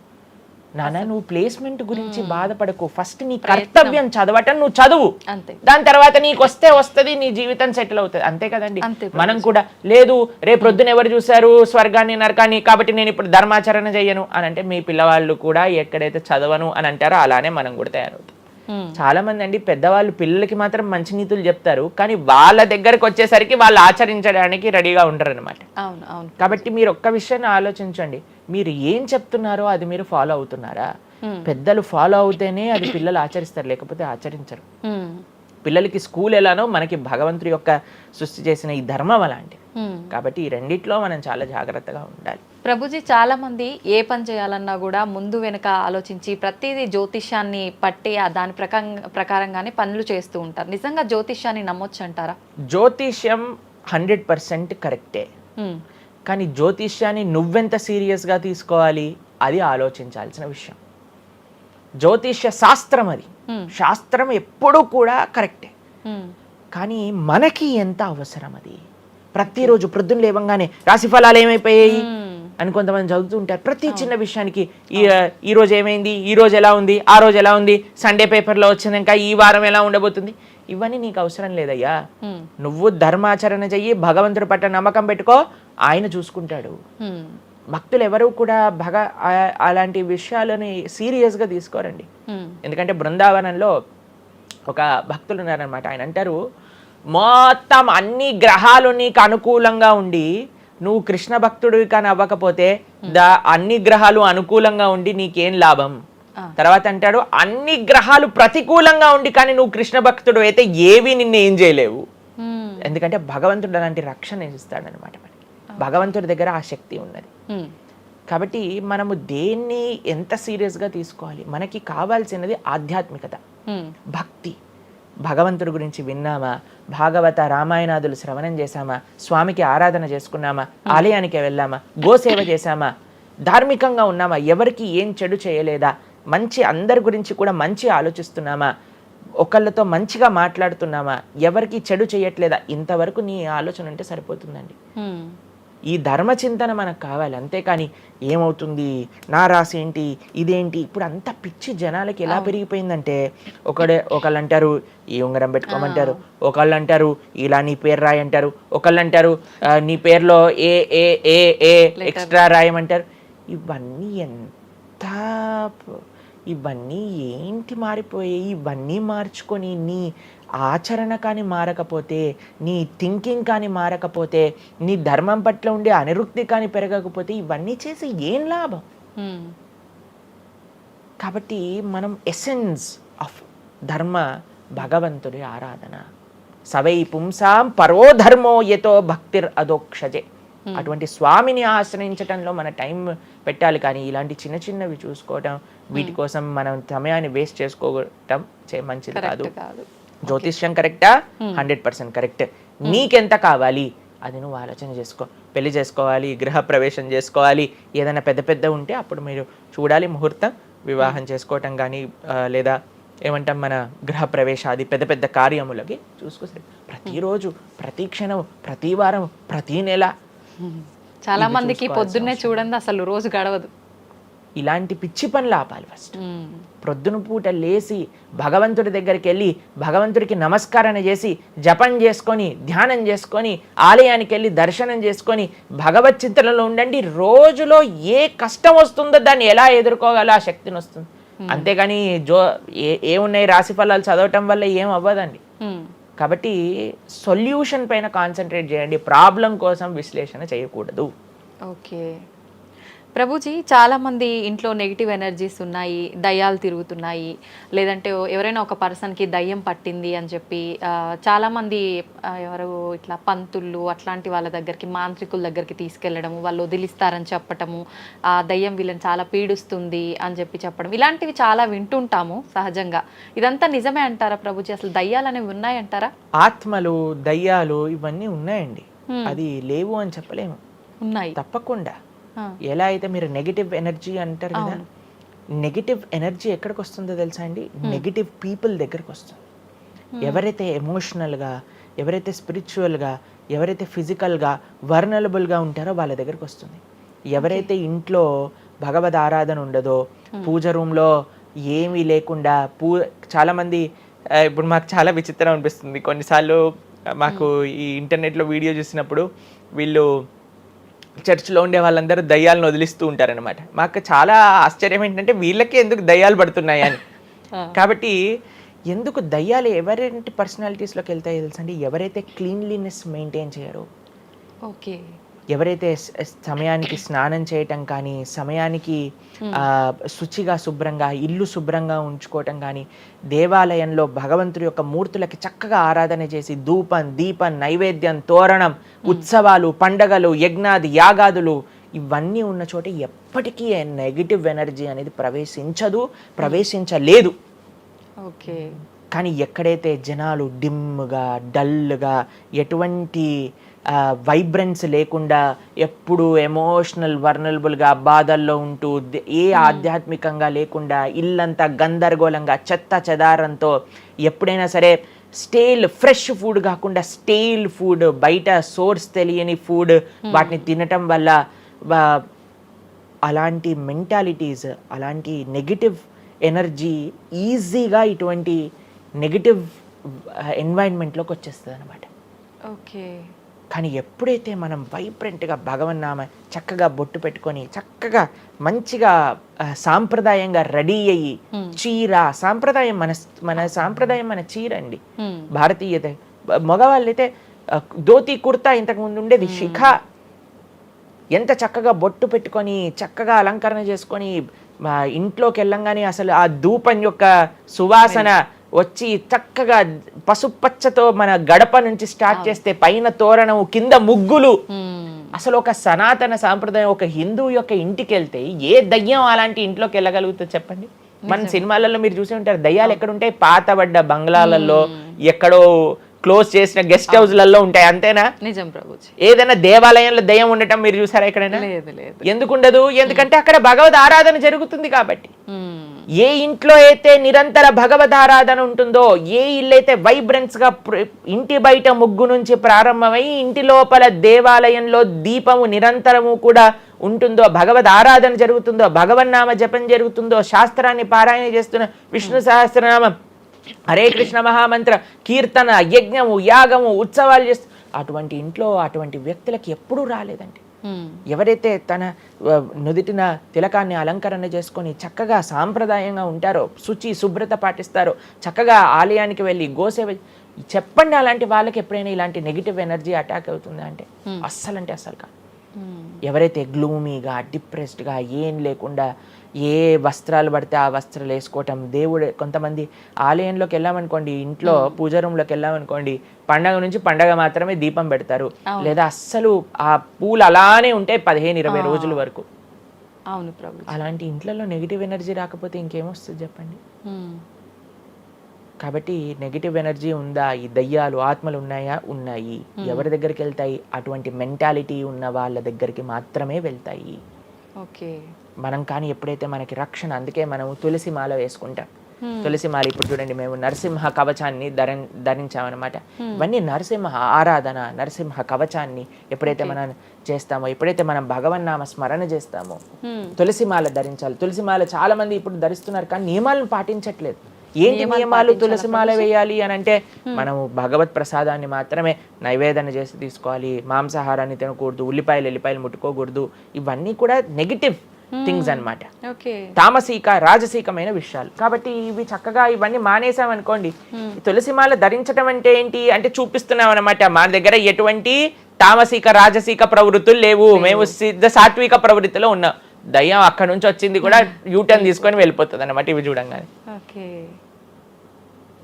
నాన్న నువ్వు ప్లేస్మెంట్ గురించి బాధపడకు, ఫస్ట్ నీ కర్తవ్యం చదవటం నువ్వు చదువు, అంతే. దాని తర్వాత నీకు వస్తుంది, నీ జీవితం సెటిల్ అవుతుంది, అంతే కదండి. అంతే మనం కూడా లేదు రేపు ప్రొద్దున ఎవరు చూశారు స్వర్గాన్ని నరకాన్ని, కాబట్టి నేను ఇప్పుడు ధర్మాచరణ చెయ్యను అని అంటే మీ పిల్లవాళ్ళు కూడా ఎక్కడైతే చదవను అని అంటారో అలానే మనం కూడా తయారవుతాం. చాలా మంది అండి పెద్దవాళ్ళు పిల్లలకి మాత్రం మంచి నీతులు చెప్తారు, కానీ వాళ్ళ దగ్గరకు వచ్చేసరికి వాళ్ళు ఆచరించడానికి రెడీగా ఉంటారు అనమాట. కాబట్టి మీరు ఒక్క విషయాన్ని ఆలోచించండి, మీరు ఏం చెప్తున్నారో అది మీరు ఫాలో అవుతున్నారా? పెద్దలు ఫాలో అవుతేనే అది పిల్లలు ఆచరిస్తారు, లేకపోతే ఆచరించరు. పిల్లలకి స్కూల్ ఎలానో మనకి భగవంతుడి యొక్క సృష్టి చేసిన ఈ ధర్మం అలాంటి. కాబట్టి ఈ రెండిట్లో మనం చాలా జాగ్రత్తగా ఉండాలి. ప్రభుజీ, చాలా మంది ఏ పని చేయాలన్నా కూడా ముందు వెనుక ఆలోచించి ప్రతిదీ జ్యోతిష్యాన్ని పట్టి దాని ప్రకారంగానే పనులు చేస్తూ ఉంటారు. నిజంగా జ్యోతిష్యాన్ని నమ్మొచ్చు అంటారా? జ్యోతిష్యం 100% కరెక్టే, కానీ జ్యోతిష్యాన్ని నువ్వెంత సీరియస్గా తీసుకోవాలి అది ఆలోచించాల్సిన విషయం. జ్యోతిష్య శాస్త్రం అది, శాస్త్రం ఎప్పుడూ కూడా కరెక్టే, కానీ మనకి ఎంత అవసరం అది. ప్రతిరోజు ప్రొద్దున లేవంగానే రాశి ఫలాలు ఏమైపోయాయి అని కొంతమంది చదువుతూ ఉంటారు. ప్రతి చిన్న విషయానికి ఈ రోజు ఏమైంది, ఈ రోజు ఎలా ఉంది, ఆ రోజు ఎలా ఉంది, సండే పేపర్లో వచ్చింది, ఇంకా ఈ వారం ఎలా ఉండబోతుంది, ఇవన్నీ నీకు అవసరం లేదయ్యా. నువ్వు ధర్మాచరణ చెయ్యి, భగవంతుడి పట్ల నమ్మకం పెట్టుకో, ఆయన చూసుకుంటాడు. భక్తులు ఎవరు కూడా అలాంటి విషయాలని సీరియస్గా తీసుకోరండి. ఎందుకంటే బృందావనంలో ఒక భక్తులు ఉన్నారనమాట. ఆయన అంటారు, మొత్తం అన్ని గ్రహాలు నీకు అనుకూలంగా ఉండి నువ్వు కృష్ణ భక్తుడివి కానీ అవ్వకపోతే అన్ని గ్రహాలు అనుకూలంగా ఉండి నీకేం లాభం. తర్వాత అంటాడు, అన్ని గ్రహాలు ప్రతికూలంగా ఉండి కానీ నువ్వు కృష్ణ భక్తుడు అయితే ఏవి నిన్ను ఏం చేయలేవు. ఎందుకంటే భగవంతుడు అలాంటి రక్షణ ఇస్తాడనమాట. మనకి భగవంతుడి దగ్గర ఆ శక్తి ఉన్నది. కాబట్టి మనము దేన్ని ఎంత సీరియస్గా తీసుకోవాలి? మనకి కావాల్సినది ఆధ్యాత్మికత, భక్తి. భగవంతుడి గురించి విన్నామా, భాగవత రామాయణాదులు శ్రవణం చేశామా, స్వామికి ఆరాధన చేసుకున్నామా, ఆలయానికి వెళ్ళామా, గోసేవ చేశామా, ధార్మికంగా ఉన్నామా, ఎవరికి ఏం చెడు చేయలేదా, మంచి అందరి గురించి కూడా మంచి ఆలోచిస్తున్నామా, ఒకళ్ళతో మంచిగా మాట్లాడుతున్నామా, ఎవరికి చెడు చేయట్లేదా, ఇంతవరకు నీ ఆలోచన ఉంటే సరిపోతుందండి. ఈ ధర్మచింతన మనకు కావాలి, అంతేకాని ఏమవుతుంది, నా రాసి ఏంటి, ఇదేంటి. ఇప్పుడు అంత పిచ్చి జనాలకి ఎలా పెరిగిపోయిందంటే, ఒకళ్ళు అంటారు ఈ ఉంగరం పెట్టుకోమంటారు, ఒకళ్ళు అంటారు ఇలా నీ పేరు రాయి అంటారు, ఒకళ్ళు అంటారు నీ పేరులో ఏ ఏ ఏ ఏ ఎక్స్ట్రా రాయమంటారు. ఇవన్నీ ఏంటి మారిపోయాయి. ఇవన్నీ మార్చుకొని నీ ఆచరణ కానీ మారకపోతే, నీ థింకింగ్ కానీ మారకపోతే, నీ ధర్మం పట్ల ఉండే అనిరుక్తి కానీ పెరగకపోతే ఇవన్నీ చేసి ఏం లాభం? కాబట్టి మనం ఎసెన్స్ ఆఫ్ ధర్మ భగవంతుడి ఆరాధన. సవై పుంసాం పరో ధర్మో యతో భక్తిర్ అదోక్షజే. అటువంటి స్వామిని ఆశ్రయించటంలో మన టైం పెట్టాలి, కానీ ఇలాంటి చిన్న చిన్నవి చూసుకోవటం, వీటి కోసం మనం సమయాన్ని వేస్ట్ చేసుకోవటం మంచిది కాదు. జ్యోతిష్యం కరెక్టా? 100% కరెక్ట్. నీకెంత కావాలి అది నువ్వు ఆలోచన చేసుకో. పెళ్లి చేసుకోవాలి, గృహ ప్రవేశం చేసుకోవాలి, ఏదైనా పెద్ద పెద్ద ఉంటే అప్పుడు మీరు చూడాలి ముహూర్తం, వివాహం చేసుకోవటం కానీ లేదా ఏమంటాం మన గృహ ప్రవేశాది పెద్ద పెద్ద కార్యములకి చూసుకోసరి. ప్రతిరోజు, ప్రతి క్షణం, ప్రతి వారం, ప్రతి నెల. చాలా మందికి పొద్దున్నే చూడండి అసలు రోజు గడవదు. ఇలాంటి పిచ్చి పనులు ఆపాలి. ఫస్ట్ ప్రొద్దున పూట లేచి భగవంతుడి దగ్గరికి వెళ్ళి భగవంతుడికి నమస్కారం చేసి జపం చేసుకొని ధ్యానం చేసుకొని ఆలయానికి వెళ్ళి దర్శనం చేసుకొని భగవత్ చింతనలో ఉండండి. రోజులో ఏ కష్టం వస్తుందో దాన్ని ఎలా ఎదుర్కోగల ఆ శక్తిని వస్తుంది. అంతేగాని ఏమున్నాయి రాశి ఫలాలు చదవటం వల్ల ఏం అవ్వదండి. కాబట్టి సొల్యూషన్ పైన కాన్సన్ట్రేట్ చేయండి, ప్రాబ్లం కోసం విశ్లేషణ చేయకూడదు. ఓకే ప్రభుజీ, చాలామంది ఇంట్లో నెగిటివ్ ఎనర్జీస్ ఉన్నాయి, దయ్యాలు తిరుగుతున్నాయి, లేదంటే ఎవరైనా ఒక పర్సన్కి దయ్యం పట్టింది అని చెప్పి చాలామంది ఎవరు ఇట్లా పంతుళ్ళు అట్లాంటి వాళ్ళ దగ్గరికి, మాంత్రికుల దగ్గరికి తీసుకెళ్ళడము, వాళ్ళు వదిలిస్తారని చెప్పటము, ఆ దయ్యం వీళ్ళని చాలా పీడిస్తుంది అని చెప్పడం, ఇలాంటివి చాలా వింటుంటాము సహజంగా. ఇదంతా నిజమే అంటారా ప్రభుజీ? అసలు దయ్యాలు అనేవి ఉన్నాయంటారా? ఆత్మలు, దయ్యాలు ఇవన్నీ ఉన్నాయండి, అది లేవు అని చెప్పలేము, ఉన్నాయి తప్పకుండా. ఎలా అయితే మీరు నెగిటివ్ ఎనర్జీ అంటారు కదా, నెగిటివ్ ఎనర్జీ ఎక్కడికి వస్తుందో తెలుసా అండి? నెగిటివ్ పీపుల్ దగ్గరకు వస్తుంది. ఎవరైతే ఎమోషనల్గా, ఎవరైతే స్పిరిచువల్గా, ఎవరైతే ఫిజికల్గా వర్నలబుల్గా ఉంటారో వాళ్ళ దగ్గరకు వస్తుంది. ఎవరైతే ఇంట్లో భగవద్ ఆరాధన ఉండదో, పూజ రూమ్లో ఏమీ లేకుండా చాలామంది ఇప్పుడు మాకు చాలా విచిత్రం అనిపిస్తుంది కొన్నిసార్లు మాకు ఈ ఇంటర్నెట్లో వీడియో చూసినప్పుడు వీళ్ళు చర్చ్లో ఉండే వాళ్ళందరూ దయ్యాలను వదిలిస్తూ ఉంటారనమాట. మాకు చాలా ఆశ్చర్యం ఏంటంటే వీళ్ళకి ఎందుకు దయ్యాలు పడుతున్నాయి అని. కాబట్టి ఎందుకు దయ్యాలు ఎవరైనా పర్సనాలిటీస్లోకి వెళ్తాయో తెలుసండి, ఎవరైతే క్లీన్లీనెస్ మెయింటైన్ చేయరో, ఓకే, ఎవరైతే సమయానికి స్నానం చేయటం కానీ, సమయానికి శుచిగా శుభ్రంగా ఇల్లు శుభ్రంగా ఉంచుకోవటం కానీ, దేవాలయంలో భగవంతుడి యొక్క మూర్తులకి చక్కగా ఆరాధన చేసి ధూపం, దీపం, నైవేద్యం, తోరణం, ఉత్సవాలు, పండగలు, యజ్ఞాది యాగాదులు ఇవన్నీ ఉన్న చోట ఎప్పటికీ నెగిటివ్ ఎనర్జీ అనేది ప్రవేశించలేదు. ఓకే. కానీ ఎక్కడైతే జనాలు డిమ్గా, డల్గా, ఎటువంటి వైబ్రెన్స్ లేకుండా ఎప్పుడు ఎమోషనల్ వర్నలబుల్గా బాధల్లో ఉంటూ ఆధ్యాత్మికంగా లేకుండా ఇల్లంతా గందరగోళంగా చెత్త చెదారంతో ఎప్పుడైనా సరే ఫ్రెష్ ఫుడ్ కాకుండా స్టేల్ ఫుడ్, బయట సోర్స్ తెలియని ఫుడ్ వాటిని తినటం వల్ల అలాంటి మెంటాలిటీస్, అలాంటి నెగిటివ్ ఎనర్జీ ఈజీగా ఇటువంటి నెగిటివ్ ఎన్వైరన్మెంట్లోకి వచ్చేస్తుంది అనమాట. ఓకే. కానీ ఎప్పుడైతే మనం వైబ్రెంట్గా భగవన్నామ చక్కగా బొట్టు పెట్టుకొని చక్కగా మంచిగా సాంప్రదాయంగా రెడీ అయ్యి, చీర సాంప్రదాయం, మన సాంప్రదాయం మన చీర అండి. భారతీయత మగవాళ్ళైతే ధోతి కుర్తా ఇంతకుముందు ఉండేది, శిఖ ఎంత చక్కగా బొట్టు పెట్టుకొని చక్కగా అలంకరణ చేసుకొని ఇంట్లోకి వెళ్ళంగానే అసలు ఆ ధూపం యొక్క సువాసన వచ్చి చక్కగా పసుపచ్చతో మన గడప నుంచి స్టార్ట్ చేస్తే పైన తోరణము, కింద ముగ్గులు, అసలు ఒక సనాతన సాంప్రదాయం. ఒక హిందూ యొక్క ఇంటికి వెళ్తే ఏ దయ్యం అలాంటి ఇంట్లోకి వెళ్ళగలుగుతుంది చెప్పండి? మన సినిమాలలో మీరు చూసి ఉంటారు, దయ్యాలు ఎక్కడుంటాయి? పాతబడ్డ బంగ్లాలలో, ఎక్కడో క్లోజ్ చేసిన గెస్ట్ హౌస్లలో ఉంటాయి, అంతేనా? నిజం ప్రభుజీ. ఏదైనా దేవాలయంలో దయ్యం ఉండటం మీరు చూసారా ఎక్కడైనా? ఎందుకు ఉండదు? ఎందుకంటే అక్కడ భగవద్ ఆరాధన జరుగుతుంది కాబట్టి. ఏ ఇంట్లో అయితే నిరంతర భగవద్ ఆరాధన ఉంటుందో, ఏ ఇల్లు అయితే వైబ్రెన్స్ గా ఇంటి బయట ముగ్గు నుంచి ప్రారంభమై ఇంటి లోపల దేవాలయంలో దీపము నిరంతరము కూడా ఉంటుందో, భగవద్ ఆరాధన జరుగుతుందో, భగవన్నామ జపం జరుగుతుందో, శాస్త్రాన్ని పారాయణ చేస్తున్న విష్ణు సహస్రనామం, హరే కృష్ణ మహామంత్ర కీర్తన, యజ్ఞము, యాగము, ఉత్సవాలు చేస్తూ అటువంటి ఇంట్లో అటువంటి వ్యక్తులకి ఎప్పుడూ రాలేదండి. ఎవరైతే తన నుదిటిన తిలకాన్ని అలంకరణ చేసుకొని చక్కగా సాంప్రదాయంగా ఉంటారో, శుచి శుభ్రత పాటిస్తారో, చక్కగా ఆలయానికి వెళ్ళి గోసేవ చెప్పండి, అలాంటి వాళ్ళకి ఎప్పుడైనా ఇలాంటి నెగిటివ్ ఎనర్జీ అటాక్ అవుతుందా అంటే అస్సలు కాదు. ఎవరైతే గ్లూమీగా, డిప్రెస్డ్గా, ఏం లేకుండా ఏ వస్త్రాలు పడితే ఆ వస్త్రాలు వేసుకోవటం, దేవుడు కొంతమంది ఆలయంలోకి వెళ్ళామనుకోండి, ఇంట్లో పూజ రూమ్లోకి వెళ్ళామనుకోండి, పండగ నుంచి పండగ మాత్రమే దీపం పెడతారు, లేదా అస్సలు ఆ పూలు అలానే ఉంటాయి 15-20 రోజుల వరకు. అవును ప్రభు. అలాంటి ఇంట్లలో నెగిటివ్ ఎనర్జీ రాకపోతే ఇంకేమొస్తుంది చెప్పండి? కాబట్టి నెగిటివ్ ఎనర్జీ ఉందా? ఈ దయ్యాలు, ఆత్మలు ఉన్నాయా? ఉన్నాయి. ఎవరి దగ్గరికి వెళ్తాయి? అటువంటి మెంటాలిటీ ఉన్న వాళ్ళ దగ్గరికి మాత్రమే వెళ్తాయి. ఓకే. మనం కానీ ఎప్పుడైతే మనకి రక్షణ, అందుకే మనం తులసి మాల వేసుకుంటాం. తులసి మాల ఇప్పుడు చూడండి, మేము నరసింహ కవచాన్ని ధరించామన్నమాట. ఇవన్నీ నరసింహ ఆరాధన, నరసింహ కవచాన్ని ఎప్పుడైతే మనం చేస్తామో, ఎప్పుడైతే మనం భగవన్నామ స్మరణ చేస్తామో, తులసి మాల ధరించాలి. తులసి మాల చాలా మంది ఇప్పుడు ధరిస్తున్నారు, కానీ నియమాలను పాటించట్లేదు. ఏంటి నియమాలు? తులసి మాల వేయాలి అని అంటే మనము భగవత్ ప్రసాదాన్ని మాత్రమే నైవేదన చేసి తీసుకోవాలి, మాంసాహారాన్ని తినకూడదు, ఎల్లిపాయలు ముట్టుకోకూడదు. ఇవన్నీ కూడా నెగిటివ్ థింగ్స్ అన్నమాట, తామసిక రాజసీకమైన విషయాలు. కాబట్టి ఇవి చక్కగా ఇవన్నీ మానేసామనుకోండి. తులసిమాల ధరించడం అంటే ఏంటి అంటే చూపిస్తున్నాం అనమాట, మన దగ్గర ఎటువంటి తామసిక రాజసీక ప్రవృత్తులు లేవు, మేము సిద్ధ సాత్విక ప్రవృత్తిలో ఉన్నాం. దయ్యం అక్కడ నుంచి వచ్చింది కూడా యూటర్న్ తీసుకొని వెళ్ళిపోతుంది అన్నమాట ఇవి చూడంగానే.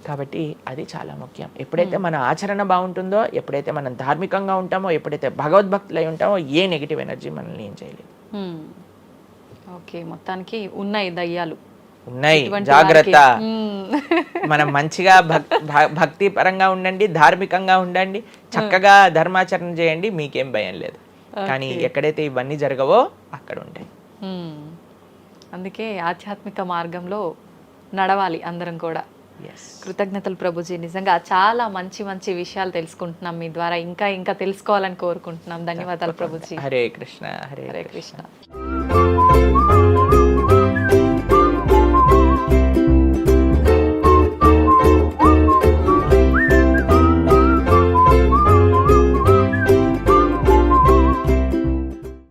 కాబట్టి అది చాలా ముఖ్యం. ఎప్పుడైతే మన ఆచరణ బాగుంటుందో, ఎప్పుడైతే మనం ధార్మికంగా ఉంటామో, ఎప్పుడైతే భగవద్భక్తులై ఉంటామో, ఏ నెగిటివ్ ఎనర్జీ మనల్ని ఏం చేయలేదు. ఓకే, మొత్తానికి ఉన్నాయి దయ్యాలు, ఉన్నాయి, జాగ్రత్త. మనం మంచిగా భక్తి పరంగా ఉండండి, ధార్మికంగా ఉండండి, చక్కగా ధర్మాచరణ చేయండి, మీకేం భయం లేదు. కానీ ఎక్కడైతే ఇవన్నీ జరగవో అక్కడ ఉంటాయి. అందుకే ఆధ్యాత్మిక మార్గంలో నడవాలి అందరం కూడా. కృతజ్ఞతలు ప్రభుజీ, నిజంగా చాలా మంచి మంచి విషయాలు తెలుసుకుంటున్నాం మీ ద్వారా. ఇంకా ఇంకా తెలుసుకోవాలని కోరుకుంటున్నాం. ధన్యవాదాలు ప్రభుజీ. హరే కృష్ణ. హరే కృష్ణ.